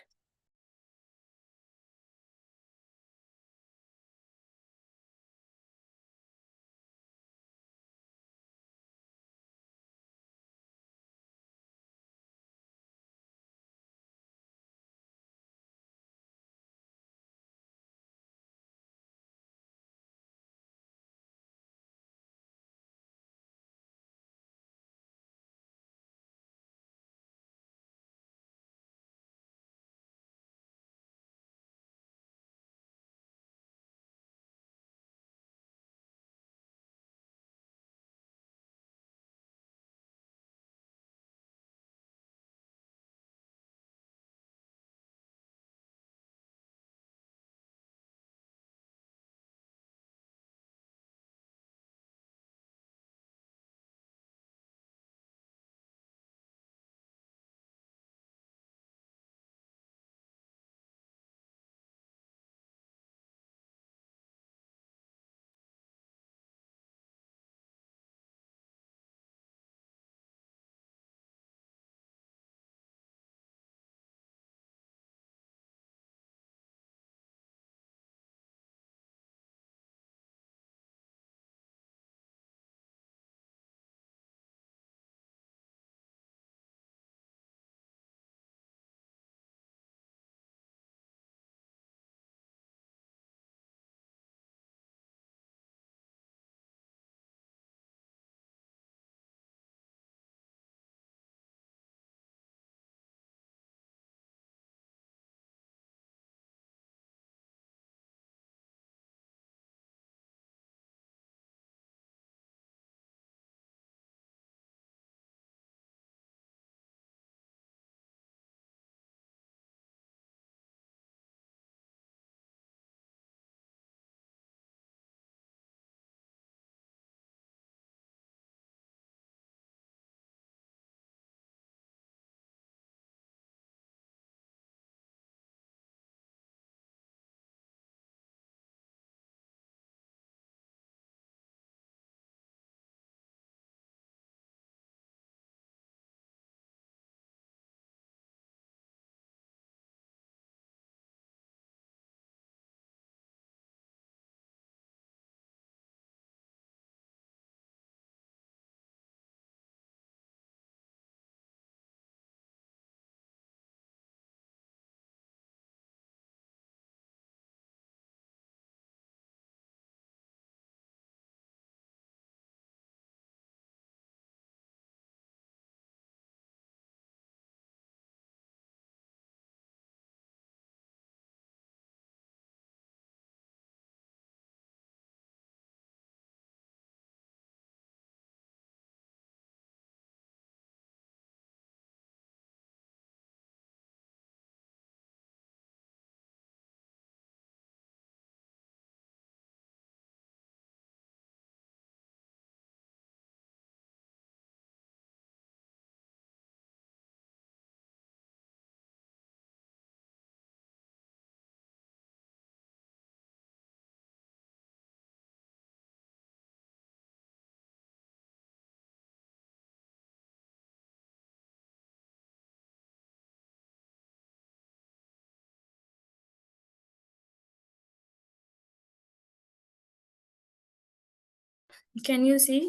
Can you see?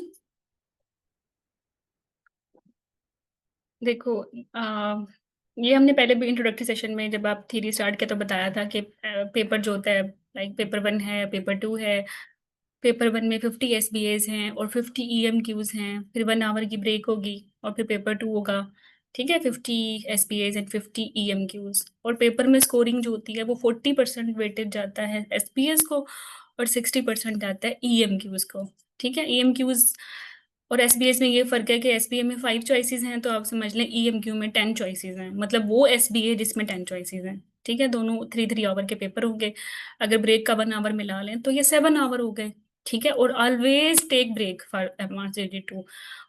देखो, ये हमने पहले भी इंट्रोडक्टरी सेशन में जब आप थ्योरी स्टार्ट किया तो बताया था कि पेपर जो होता है, लाइक पेपर 1 है, पेपर 2 है। पेपर 1 में 50 एसबीएज हैं और 50 ईएमक्यूज हैं, फिर 1 आवर की ब्रेक होगी, और फिर पेपर 2 होगा। ठीक है, 50 एसबीएज एंड 50 ईएमक्यूज। और पेपर में स्कोरिंग जो होती है वो 40% वेटेज जाता है एसबीएज को, और 60% जाता है ईएमक्यूज को। ठीक है, ईएमक्यूज और एसबीएस में ये फर्क है कि एसबीए में 5 चॉइसेस हैं, तो आप समझ लें ईएमक्यू में 10 चॉइसेस हैं, मतलब वो एसबीए जिसमें 10 चॉइसेस हैं। ठीक है, दोनों 3-3 आवर के पेपर हो गए। अगर ब्रेक का 1 आवर मिला लें तो ये 7 आवर हो गए। ठीक है, और always take break for MRCD 2।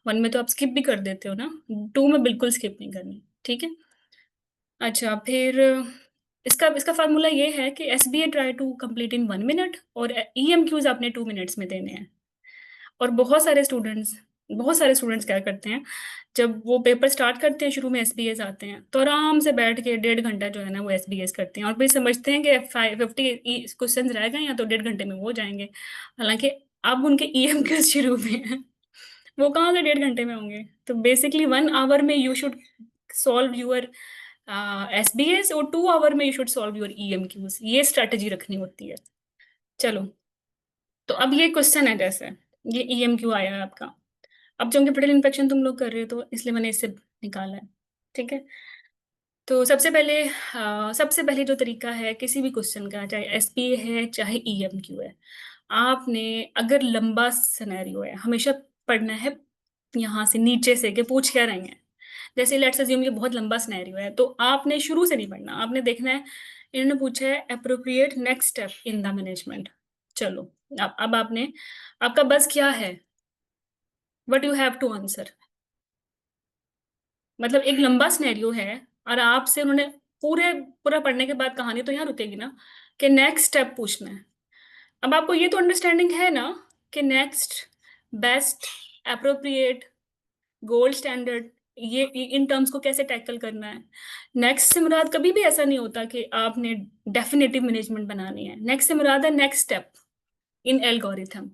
1 में तो आप स्किप भी कर देते हो ना, 2 में बिल्कुल स्किप नहीं करनी। ठीक है। अच्छा, फिर इसका इसका फार्मूला ये है कि SBA try to complete in 1 minute, और ईएमक्यूज आपने 2 मिनट्स में देने हैं। और बहुत सारे स्टूडेंट्स क्या करते हैं, जब वो पेपर स्टार्ट करते हैं, शुरू में एसबीएस आते हैं, तो आराम से बैठ के 1.5 घंटा जो है ना वो एसबीएस करते हैं, और फिर समझते हैं कि 50 क्वेश्चन रह गए हैं तो 1.5 घंटे में वो हो जाएंगे। हालांकि अब उनके ईएमक्यू शुरू में है, वो कहाँ से 1.5 घंटे में होंगे। तो बेसिकली 1 आवर में you should solve your SBAs, और 2 आवर में you should solve your EMQs. ये स्ट्रैटेजी रखनी होती है। चलो, तो अब ये क्वेश्चन है, जैसे ये ईएमक्यू आया है आपका। अब जो फटल इन्फेक्शन तुम लोग कर रहे हो तो इसलिए मैंने इससे निकाला है। ठीक है, तो सबसे पहले जो तरीका है किसी भी क्वेश्चन का, चाहे एसपीए है चाहे ईएमक्यू है, आपने अगर लंबा सिनेरियो है हमेशा पढ़ना है यहाँ से नीचे से कि पूछ क्या रहे हैं। जैसे लेट्स अज्यूम ये बहुत लंबा सिनेरियो है, तो आपने शुरू से नहीं पढ़ना, आपने देखना है इन्होंने पूछा है appropriate next step in the management. चलो, अब आपने, आपका बस क्या है, what you have to answer. मतलब एक लंबा सिनेरियो है, और आपसे उन्होंने पूरा पढ़ने के बाद कहानी तो यहाँ रुकेगी ना, कि नेक्स्ट स्टेप पूछना है। अब आपको ये तो अंडरस्टैंडिंग है ना कि next, best, appropriate, gold standard, ये इन टर्म्स को कैसे टैकल करना है। नेक्स्ट से मुराद कभी भी ऐसा नहीं होता कि आपने डेफिनेटिव मैनेजमेंट बनानी है। नेक्स्ट से मुराद है नेक्स्ट स्टेप इन एल्गोरिथम।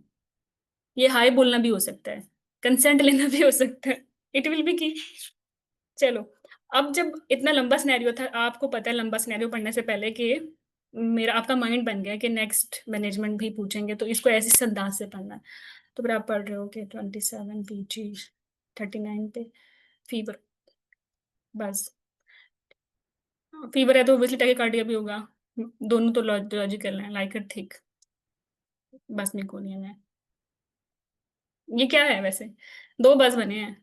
ये हाई बोलना भी हो सकता है, कंसेंट लेना भी हो सकता है, इट विल बी की। चलो, अब जब इतना लंबा सिनेरियो था, आपको पता है लंबा सिनेरियो पढ़ने से पहले कि मेरा आपका माइंड बन गया कि नेक्स्ट मैनेजमेंट भी पूछेंगे, तो इसको ऐसे अंदाज से पढ़ना है। तो फिर आप पढ़ रहे हो कि 27 PG 39 पे फीवर, बस फीवर है तो ऑब्वियसली टैकीकार्डिया भी होगा। दोनों तो लॉजिकल हैं, लाइक इट थिक, बस मेकोनियम है। ये क्या है वैसे, 2 बस बने हैं,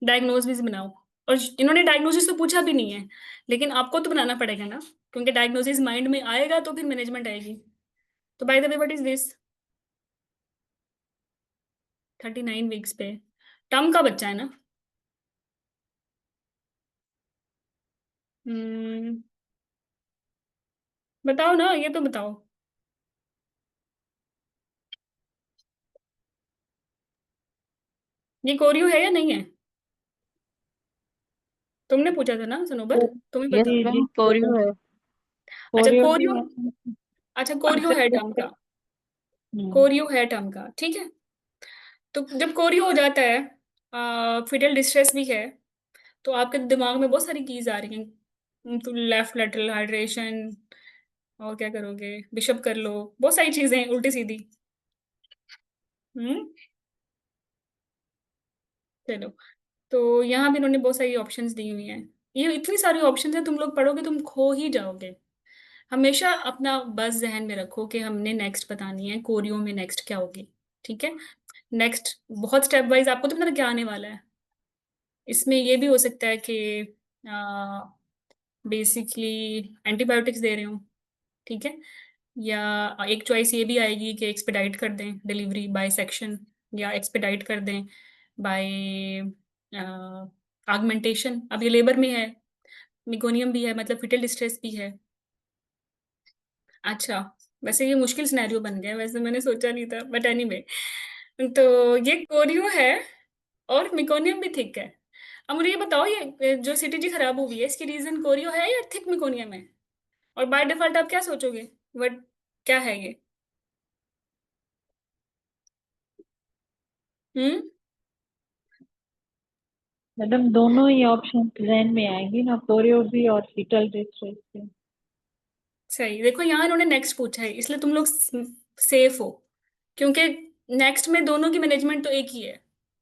डायग्नोसिस बनाओ। और इन्होंने डायग्नोसिस तो पूछा भी नहीं है, लेकिन आपको तो बनाना पड़ेगा ना, क्योंकि डायग्नोसिस माइंड में आएगा तो फिर मैनेजमेंट आएगी। तो by the way what is this, 39 weeks पे टर्म का बच्चा है ना। हम्म, बताओ ना, ये तो बताओ। ये कोरियो है या नहीं है? तुमने पूछा था ना सनोबर, तुम्हें यस पता। जी जी, मैम, कोरियो है। अच्छा कोरियो भी कोरियो, है। अच्छा कोरियो है टर्म का, हम्म, कोरियो है टर्म का, ठीक है। तो जब कोरियो हो जाता है, फिटल डिस्ट्रेस भी है, तो आपके दिमाग में बहुत सारी कीज आ रही हैं, तो लेफ्ट लेटरल हाइड्रेशन, और क्या करोगे, बिशप कर लो, बहुत सारी चीजें उल्टी सीधी। हम्म, चलो, तो यहाँ भी इन्होंने बहुत सारी ऑप्शंस दी हुई हैं। ये इतनी सारी ऑप्शंस हैं, तुम लोग पढ़ोगे तुम खो ही जाओगे। हमेशा अपना बस जहन में रखो कि हमने नेक्स्ट बतानी है, कोरियो में नेक्स्ट क्या होगी। ठीक है, नेक्स्ट बहुत स्टेप वाइज आपको तो पता क्या आने वाला है। इसमें ये भी हो सकता है कि बेसिकली एंटीबायोटिक्स दे रहे हो। ठीक है, या एक चॉइस ये भी आएगी कि एक्सपेडाइट कर दें डिलीवरी बाय सेक्शन, या एक्सपेडाइट कर दें बाय आगमेंटेशन। अब ये लेबर में है, मिकोनियम भी है, मतलब फिटल डिस्ट्रेस भी है। अच्छा, वैसे ये मुश्किल सिनेरियो बन गया, वैसे मैंने सोचा नहीं था, बट एनीवे। तो ये कोरियो है, और मिकोनियम भी थिक है। अब मुझे ये बताओ, ये जो सीटीजी खराब हुई है इसकी रीजन कोरियो है या थिक मिकोनियम है? और बाय डिफॉल्ट आप क्या सोचोगे, व्हाट क्या है ये? हम्म। मैडम दोनों ही ऑप्शन जहन में आएंगी ना, कोरियो भी और फीटल डिस्ट्रेस भी। सही। देखो यहाँ इन्होंने नेक्स्ट पूछा है, इसलिए तुम लोग सेफ हो, क्योंकि नेक्स्ट में दोनों की मैनेजमेंट तो एक ही है,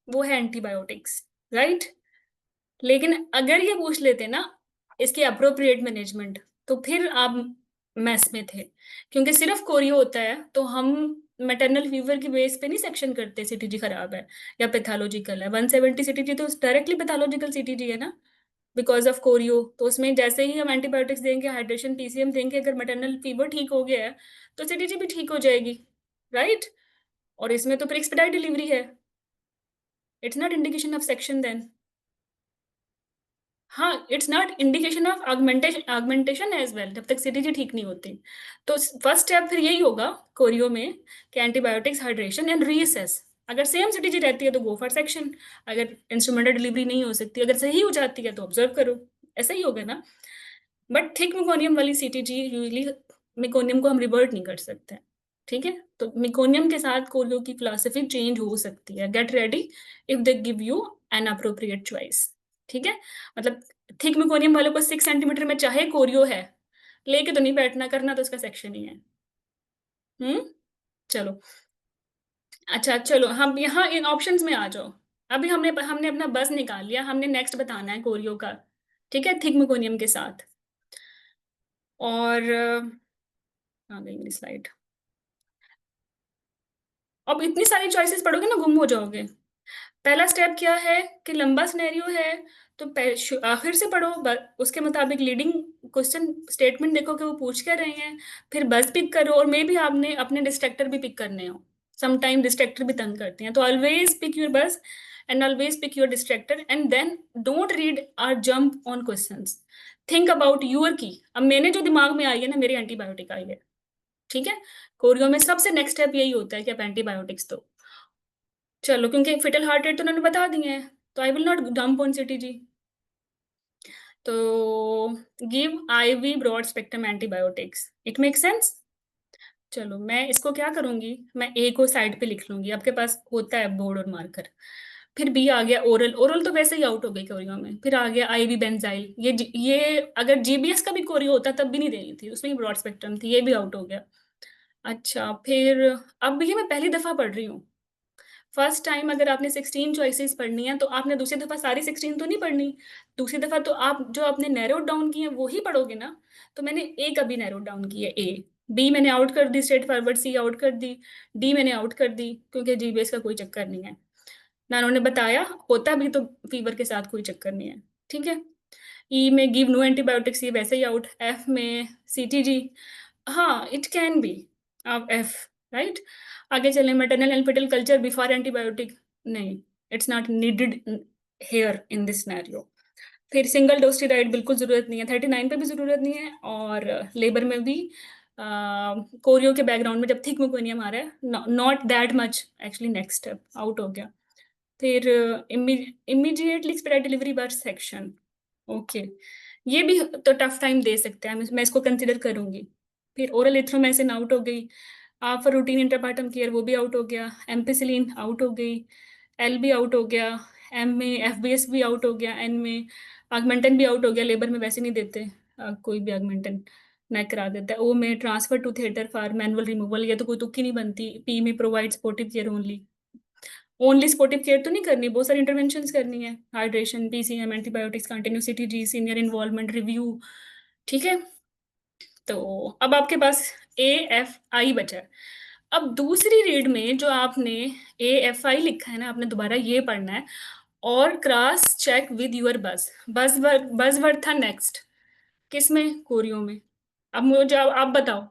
वो है एंटीबायोटिक्स, राइट। लेकिन अगर ये पूछ लेते ना इसकी अप्रोप्रिएट मैनेजमेंट, तो फिर आप मैस में थे, क्योंकि सिर्फ कोरियो होता है तो हम मैटरनल फीवर की बेस पे नहीं सेक्शन करते सीटीजी खराब है या पैथोलॉजिकल है। 170 सीटीजी तो डायरेक्टली पैथोलॉजिकल सीटीजी है ना, बिकॉज ऑफ कोरियो। तो उसमें जैसे ही हम एंटीबायोटिक्स देंगे, हाइड्रेशन पीसीएम देंगे, अगर मैटरनल फीवर ठीक हो गया है तो सीटीजी भी ठीक हो जाएगी, राइट। और इसमें तो फिर एक्सपेडाइट डिलीवरी है, it's not indication of section then. हाँ, it's not indication of augmentation as well, जब तक सीटीजी ठीक नहीं होती। तो फर्स्ट स्टेप फिर यही होगा कोरियो में कि एंटीबायोटिक्स, हाइड्रेशन एंड रीअसेस। अगर सेम सीटीजी रहती है तो गो फॉर सेक्शन, अगर इंस्ट्रूमेंटल डिलीवरी नहीं हो सकती, अगर सही हो जाती है तो ऑब्जर्व करो, ऐसा ही होगा ना। बट थिक मेकोनियम वाली सीटीजी यूजली मेकोनियम को हम रिवर्ट नहीं कर सकते, ठीक है। तो मेकोनियम के साथ कोरियो की फिलॉसफी चेंज हो सकती है। Get ready if they give you an appropriate choice, ठीक है। मतलब थिक मेकोनियम वालों को 6 सेंटीमीटर में चाहे कोरियो है, लेके तो नहीं बैठना, करना तो उसका सेक्शन ही है। चलो। अच्छा चलो, हम यहाँ इन ऑप्शंस में आ जाओ। अभी हमने हमने अपना बस निकाल लिया, हमने नेक्स्ट बताना है कोरियो का, ठीक है, थिक मेकोनियम के साथ। और आ गई मेरी स्लाइड। अब इतनी सारी चॉइसेस पढ़ोगे ना गुम हो जाओगे। पहला स्टेप क्या है कि लंबा सिनेरियो है तो आखिर से पढ़ो, उसके मुताबिक लीडिंग क्वेश्चन स्टेटमेंट देखो कि वो पूछ क्या रहे हैं, फिर बस पिक करो, और मे भी आपने अपने डिस्ट्रैक्टर भी पिक करने हो। समटाइम डिस्ट्रैक्टर भी तंग करते हैं, तो always pick your best and always pick your distractor, and then don't read और jump on questions. Think about your key. अब मैंने जो दिमाग में आई है ना, मेरी एंटीबायोटिक आई है, ठीक है। कोरियो में सबसे नेक्स्ट स्टेप यही होता है कि आप एंटीबायोटिक्स दो। चलो, क्योंकि फिटल हार्ट रेट तो उन्होंने बता दिए हैं, तो I will not dump on CTG. तो give IV broad spectrum antibiotics, it make sense. चलो, मैं इसको क्या करूंगी, मैं ए को साइड पे लिख लूंगी, आपके पास होता है बोर्ड और मार्कर। फिर बी आ गया ओरल, ओरल तो वैसे ही आउट हो गई कोरियो में। फिर आ गया आईवी बेंजाइल, ये अगर जीबीएस का भी कोरियो होता तब भी नहीं देनी थी, उसमें भी ब्रॉड स्पेक्ट्रम थी, ये भी आउट हो गया। अच्छा, फिर अब ये मैं पहली दफा पढ़ रही हूँ। फर्स्ट टाइम अगर आपने 16 चॉइसेस पढ़नी है तो आपने दूसरी दफा सारी 16 तो नहीं पढ़नी। दूसरी दफा तो आप जो आपने नैरो डाउन की है वो ही पढ़ोगे ना। तो मैंने ए का भी नैरो डाउन की है, ए। बी मैंने आउट कर दी स्ट्रेट फॉरवर्ड, सी आउट कर दी, डी मैंने आउट कर दी, क्योंकि जीबीएस का कोई चक्कर नहीं है ना, उन्होंने बताया होता भी तो फीवर के साथ कोई चक्कर नहीं है, ठीक है। ई में गिव नो एंटीबायोटिक्स, ये वैसे ही आउट। एफ में सीटीजी, हाँ इट कैन बी अब एफ, राइट। आगे चले, maternal and fetal culture before antibiotic, नहीं, it's not needed here in this scenario. फिर सिंगल डोज स्टेरॉइड बिल्कुल जरूरत नहीं है, 39 पे भी जरूरत नहीं है, और लेबर में भी कोरियो के बैकग्राउंड में जब थिक मुकोनियम आ रहा है, not that much actually, next step out हो गया। फिर immediately expedite delivery birth section, okay, ये भी तो टफ टाइम दे सकते हैं, मैं इसको कंसिडर करूंगी। फिर ओरल एथ्रोमेसिन आउट हो गई, फॉर रूटीन इंटरपार्टम केयर वो भी आउट हो गया, एम्पिसिलिन आउट हो गई, एल भी आउट हो गया, एम में एफबीएस भी आउट हो गया, एन में आगमेंटन भी आउट हो गया, लेबर में वैसे नहीं देते कोई भी आगमेंटन, नेक करा देता है। ओ में transfer to theatre for manual removal, ये तो कोई तुक्की नहीं बनती। पी में provide supportive care only, only supportive care तो नहीं करनी, बहुत सारी इंटरवेंशंस करनी है, हाइड्रेशन, पीसीएम, एंटीबायोटिक्स, कंटिन्यूसिटी, जी, सीनियर इन्वॉल्वमेंट रिव्यू, ठीक है। तो अब आपके पास ए एफ आई बचा है। अब दूसरी रीड में जो आपने ए एफ आई लिखा है ना, आपने दोबारा ये पढ़ना है और क्रॉस चेक विद यूर बस। बस वर्ड था नेक्स्ट, किसमें, कोरियो में। अब मुझे आप बताओ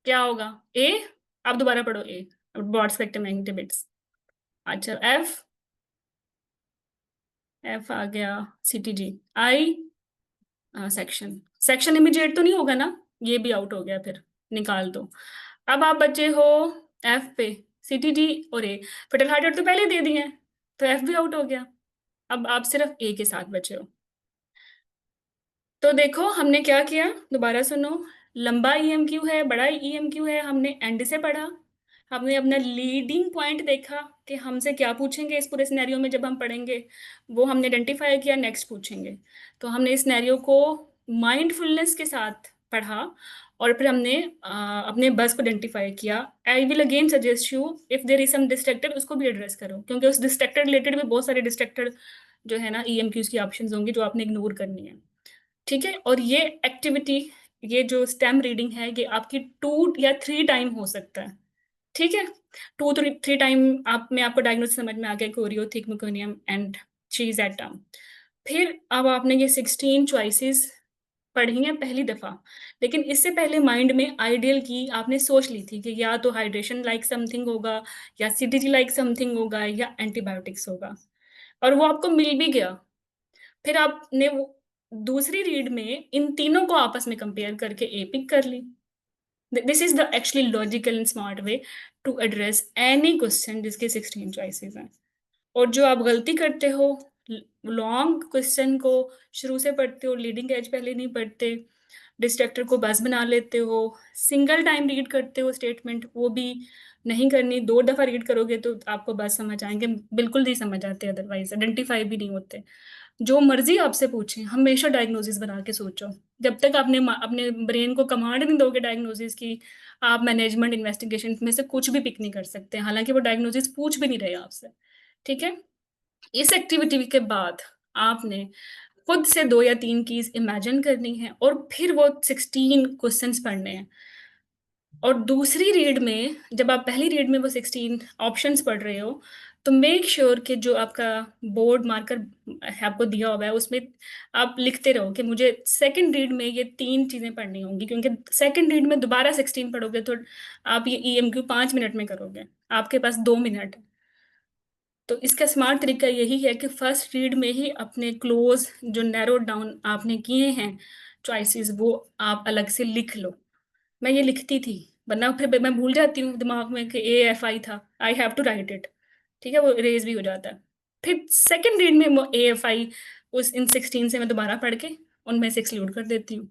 क्या होगा। ए, आप दोबारा पढ़ो ए, ब्रॉड स्पेक्ट्रम एंटीबायोटिक्स। अच्छा, एफ, एफ आ गया CTG. I section, section immediate तो नहीं होगा ना, ये भी आउट हो गया, फिर निकाल दो। अब आप बचे हो एफ पे, सीटीजी और ए। फेटल हार्ट रेट तो पहले दे दिए हैं, तो एफ भी आउट हो गया। अब आप सिर्फ ए के साथ बचे हो। तो देखो हमने क्या किया, दोबारा सुनो। लंबा ईएमक्यू है, बड़ा ईएमक्यू है, हमने एंड से पढ़ा, हमने अपना लीडिंग पॉइंट देखा कि हमसे क्या पूछेंगे इस पूरे सिनेरियो में जब हम पढ़ेंगे, वो हमने आइडेंटिफाई किया, नेक्स्ट पूछेंगे। तो हमने इस सिनेरियो को माइंडफुलनेस के साथ पढ़ा और फिर हमने अपने बस को आइडेंटिफाई किया। I will again suggest you, if there is some distractor उसको भी एड्रेस करो, क्योंकि उस डिस्ट्रैक्टर रिलेटेड भी बहुत सारे डिस्ट्रैक्टर जो है ना ईएमक्यूज की ऑप्शंस होंगी जो आपने इग्नोर करनी है। ठीक है, और ये एक्टिविटी, ये जो स्टेम रीडिंग है, ये आपकी 2 या 3 टाइम हो सकता है। ठीक है, 2 3 टाइम आप में आपको डायग्नोसिस समझ में आ गया, कोरियो थिक मेकोनियम एंड चीज एट टर्म। फिर अब आपने ये 16 चॉइसेस पढ़ी हैं पहली दफा, लेकिन इससे पहले माइंड में आइडियल की आपने सोच ली थी कि या तो हाइड्रेशन लाइक समथिंग होगा, या सीटीजी लाइक समथिंग होगा, या एंटीबायोटिक्स होगा, और वो आपको मिल भी गया। फिर आपने वो दूसरी रीड में इन तीनों को आपस में कंपेयर करके ए पिक कर ली। This is the actually logical and smart way to address any question जिसके 16 चॉइसेस हैं। और जो आप गलती करते हो, लॉन्ग क्वेश्चन को शुरू से पढ़ते हो, लीडिंग एज पहले नहीं पढ़ते, डिस्ट्रक्टर को बस बना लेते हो, सिंगल टाइम रीड करते हो स्टेटमेंट, वो भी नहीं करनी, 2 दफा रीड करोगे तो आपको बस समझ आएंगे, बिल्कुल नहीं समझ आते, अदरवाइज आइडेंटिफाई भी नहीं होते। जो मर्जी आपसे पूछें, हमेशा डायग्नोसिस बना के सोचो। जब तक आपने अपने ब्रेन को कमांड नहीं दोगे डायग्नोसिस की, आप मैनेजमेंट इन्वेस्टिगेशन में से कुछ भी पिक नहीं कर सकते, हालांकि वो डायग्नोसिस पूछ भी नहीं रहे आपसे। ठीक है, इस एक्टिविटी के बाद आपने खुद से 2 या 3 कीज इमेजिन करनी है और फिर वो 16 क्वेश्चंस पढ़ने हैं। और दूसरी रीड में, जब आप पहली रीड में वो 16 ऑप्शंस पढ़ रहे हो, तो मेक श्योर कि जो आपका बोर्ड मार्कर आपको दिया हुआ है उसमें आप लिखते रहो कि मुझे सेकंड रीड में ये 3 चीजें पढ़नी होंगी, क्योंकि सेकंड रीड में दोबारा 16 पढ़ोगे तो आप ये ईएमक्यू 5 मिनट में करोगे, आपके पास 2 मिनट है। तो इसका स्मार्ट तरीका यही है कि फर्स्ट रीड में ही अपने क्लोज जो नैरो डाउन आपने किए हैं चॉइसेस, वो आप अलग से लिख लो। मैं ये लिखती थी, वरना फिर मैं भूल जाती हूँ दिमाग में कि AFI था, I have to write it. ठीक है, वो इरेज भी हो जाता है। फिर सेकंड रीड में वो AFI उस इन 16 से मैं दोबारा पढ़ के उनमें से एक्सक्लूड कर देती हूँ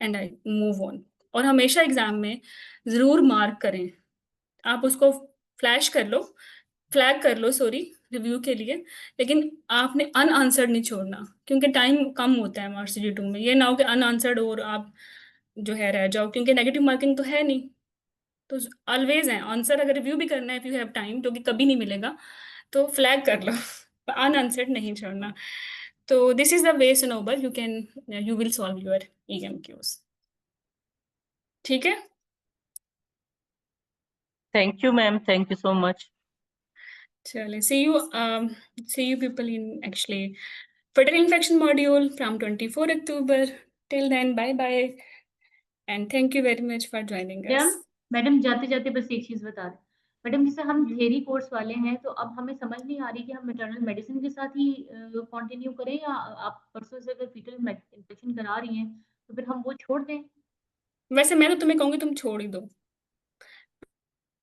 एंड आई मूव ऑन। और हमेशा एग्जाम में ज़रूर मार्क करें, आप उसको फ्लैश कर लो, फ्लैग कर लो, सॉरी, रिव्यू के लिए, लेकिन आपने अनआंसर्ड नहीं छोड़ना, क्योंकि टाइम कम होता है मार्क्सिटी 2 में। ये ना हो कि अनआंसर्ड और आप जो है रह जाओ, क्योंकि नेगेटिव मार्किंग तो है नहीं। तो ऑलवेज है आंसर, अगर रिव्यू भी करना है इफ यू हैव टाइम, जो कि कभी नहीं मिलेगा, तो फ्लैग कर लो, अनआंसर्ड नहीं छोड़ना। तो दिस इज द वे सोनोबर you will solve your EMQs। ठीक है, thank you ma'am, thank you so much. चलिए, see you people in actually fatal infection module from 24 October. Till then, bye bye and thank you very much for joining us. Madam जाते जाते बस एक चीज बता दें मैडम, जैसे हम थ्योरी कोर्स वाले हैं तो अब हमें समझ नहीं आ रही कि हम मैटरनल मेडिसिन के साथ ही कंटिन्यू करें, या आप परसों से अगर फीटल इन्फेक्शन करा रही हैं तो फिर हम वो छोड़ दें। वैसे मैं तो तुम्हें कहूंगी तुम छोड़ ही दो,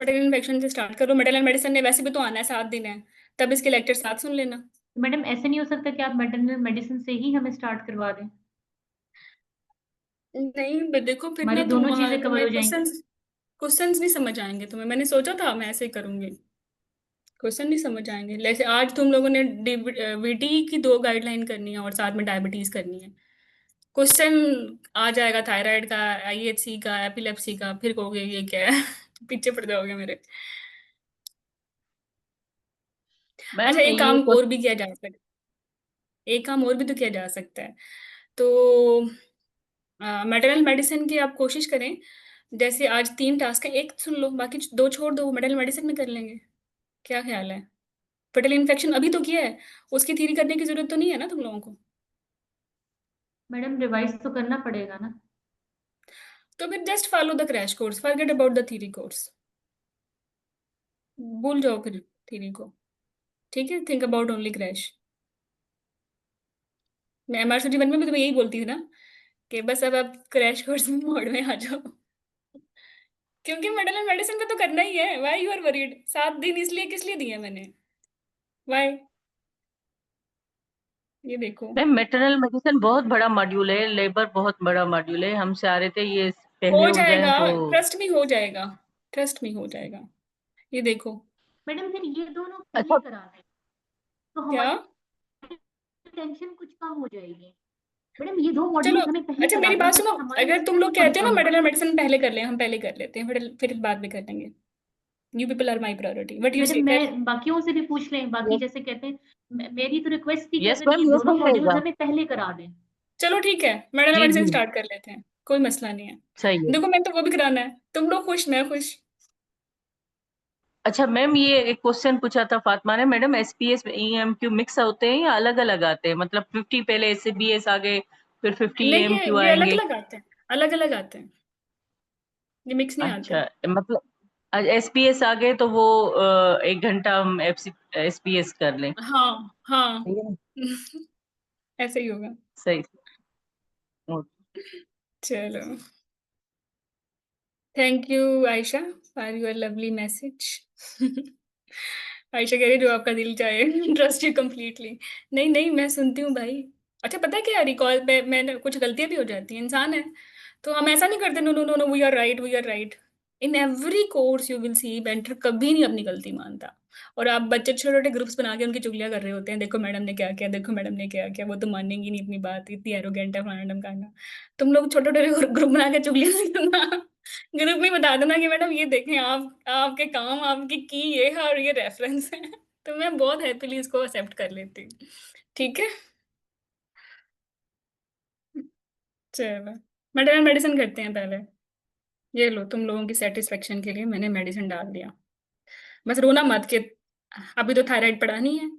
फटल इन्फेक्शन से स्टार्ट करो। मेटल एंड मेडिसिन ने वैसे भी तो आना है, 7 दिन है, तब इसके लेक्चर साथ सुन लेना। तो मैडम ऐसे नहीं हो सकता कि आप मैटरनल मेडिसिन से ही हमें स्टार्ट करवा दें? नहीं देखो, फिर हमारी ना दोनों चीजें कवर तुम्हें हो जाएंगी। क्वेश्चंस नहीं समझ आएंगे तुम्हें। मैंने सोचा था मैं ऐसे ही करूंगी, क्वेश्चन नहीं समझ आएंगे। जैसे आज तुम लोगों ने VT की 2 गाइडलाइन करनी है और साथ में डायबिटीज करनी है, क्वेश्चन आ जाएगा थायराइड का, IHC का, एपिलेप्सी का, फिर कहोगे ये क्या है पीछे पड़ जाओगे मेरे। मैम अच्छा, एक ये काम और भी किया जा सकता है, एक काम और भी तो किया जा सकता है। तो मेटरनल मेडिसिन की आप कोशिश करें, जैसे आज 3 टास्क है, एक सुन लो, बाकी 2 छोड़ दो, मेटरनल मेडिसिन में कर लेंगे। क्या ख्याल है? फटल इन्फेक्शन अभी तो किया है, उसकी थ्योरी करने की जरूरत तो नहीं है ना तुम लोगों को। मैडम रिवाइज तो करना पड़ेगा ना। तो फिर just follow the crash course, forget about the theory course, भूल जाओ फिर थ्योरी को। ठीक है, थिंक अबाउट ओनली क्रैश। मैं MRCT 1 में भी तुम्हें यही बोलती थी ना कि बस अब आप क्रैश कोर्स मोड में आ जाओ, क्योंकि मेडिकल मेडिसिन पे तो करना ही है। Why you are worried? 7 दिन इसलिए किस लिए दिए मैंने? वाई? ये देखो, मैम मैटरनल मेडिसिन बहुत बड़ा मॉड्यूल है, लेबर बहुत बड़ा मॉड्यूल है, हम चाह रहे थे ये पहले हो हो जाए जाएगा, तो। ट्रस्ट में हो जाएगा, ट्रस्ट में हो जाएगा। ये देखो। मैडम फिर ये दोनों अच्छा, पहले करा दें तो क्या? हमारी टेंशन कुछ कम हो जाएगी। मैडम ये 2 चलो, मॉड्यूल्स हमें पहले अच्छा करा मेरी दें बात सुनो, ताकि हमारी अगर तुम स्ट्रेस लोग थोड़ी कहते हो ना कम हो। मैटरनल मेडिसिन पहले कर लें, हम पहले कर लेते हैं, फिर बाद में कर लेंगे। You people are my priority, what you madam से? मैं बाकियों से भी पूछ लें, बाकी जैसे कहते हैं, मेरी तो रिक्वेस्ट थी कि यस अगर मैम, ये ये दोनों सही मॉड्यूल्स रहेगा। हमें पहले करा दें। चलो ठीक है, मैटरनल जी मेडिसिन जी, स्टार्ट कर लेते हैं, कोई मसला नहीं है। सही है। देखो, मैं तो वो भी कराना है, तुम लोग खुश, मैं खुश। अच्छा मैम, ये एक क्वेश्चन पूछा था फातिमा ने, मैडम एसपीएस ईएमक्यू मिक्स होते हैं या अलग अलग आते हैं? मतलब 50 पहले एसबीएस आ गए, फिर 50 नहीं, ईएमक्यू ये अलग आएंगे? अलग आते हैं, अलग अलग आते हैं, ये मिक्स नहीं आते। अच्छा, मतलब एसपीएस आ गए तो वो 1 घंटा हम एसपीएस कर लें? हाँ हाँ। सही है ना? ऐसे ही होगा। सही। ओ, चलो, thank you Ayesha for your lovely message. Ayesha कह रही जो आपका दिल चाहे, ट्रस्ट यू कम्प्लीटली। नहीं नहीं, मैं सुनती हूँ भाई। अच्छा पता है क्या, रिकॉल पे मैंने कुछ गलतियां भी हो जाती हैं, इंसान है। तो हम ऐसा नहीं करते, no no no no, we are right, we are right. In every course you will see mentor कभी नहीं अपनी गलती मानता। और आप बच्चे छोटे छोटे ग्रुप्स बना के उनकी चुगलियां कर रहे होते हैं, देखो मैडम ने क्या किया, देखो मैडम ने क्या किया, वो तो मानेंगी नहीं अपनी बात, इतनी एरोगेंट है फलाना ढमकाना। तुम लोग छोटे छोटे ग्रुप बना के चुगलियां नहीं करना, ग्रुप में बता देना कि मैडम ये देखें, आप आपके काम आपकी की ये है और ये रेफरेंस है। तो मैं बहुत हैप्पीली इसको एक्सेप्ट कर लेती हूँ। ठीक है, चलो मैडम मेडिसिन करते हैं पहले। ये लो, तुम लोगों की सेटिस्फेक्शन के लिए मैंने मेडिसिन डाल दिया। बस रोना मत कि अभी तो थायराइड पढ़ानी है,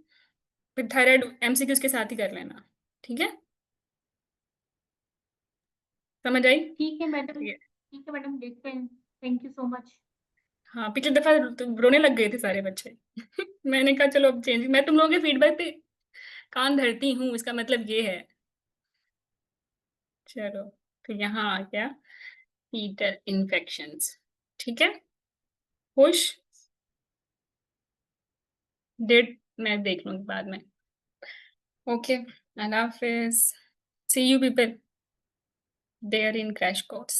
फिर थायराइड एमसीक्यूज के साथ ही कर लेना। ठीक है, समझ आई? ये- ठीक है मैडम, देखते हैं। Thank you so much. हाँ, पिछली दफा तो रोने लग गए थे सारे बच्चे। मैंने कहा चलो अब चेंज, मैं तुम लोगों के फीडबैक पे कान धरती हूँ, इसका मतलब ये है। चलो, तो यहाँ आ गया फीटल इन्फेक्शंस। ठीक है, खुश? डेट मैं देख लूंगी बाद में। ओके, अल्लाह हाफिज, see you people there in crash course.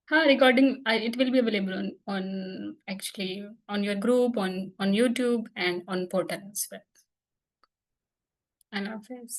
हाँ, recording, it will be available on actually on your group, on YouTube and on portal as well. Allah Hafiz.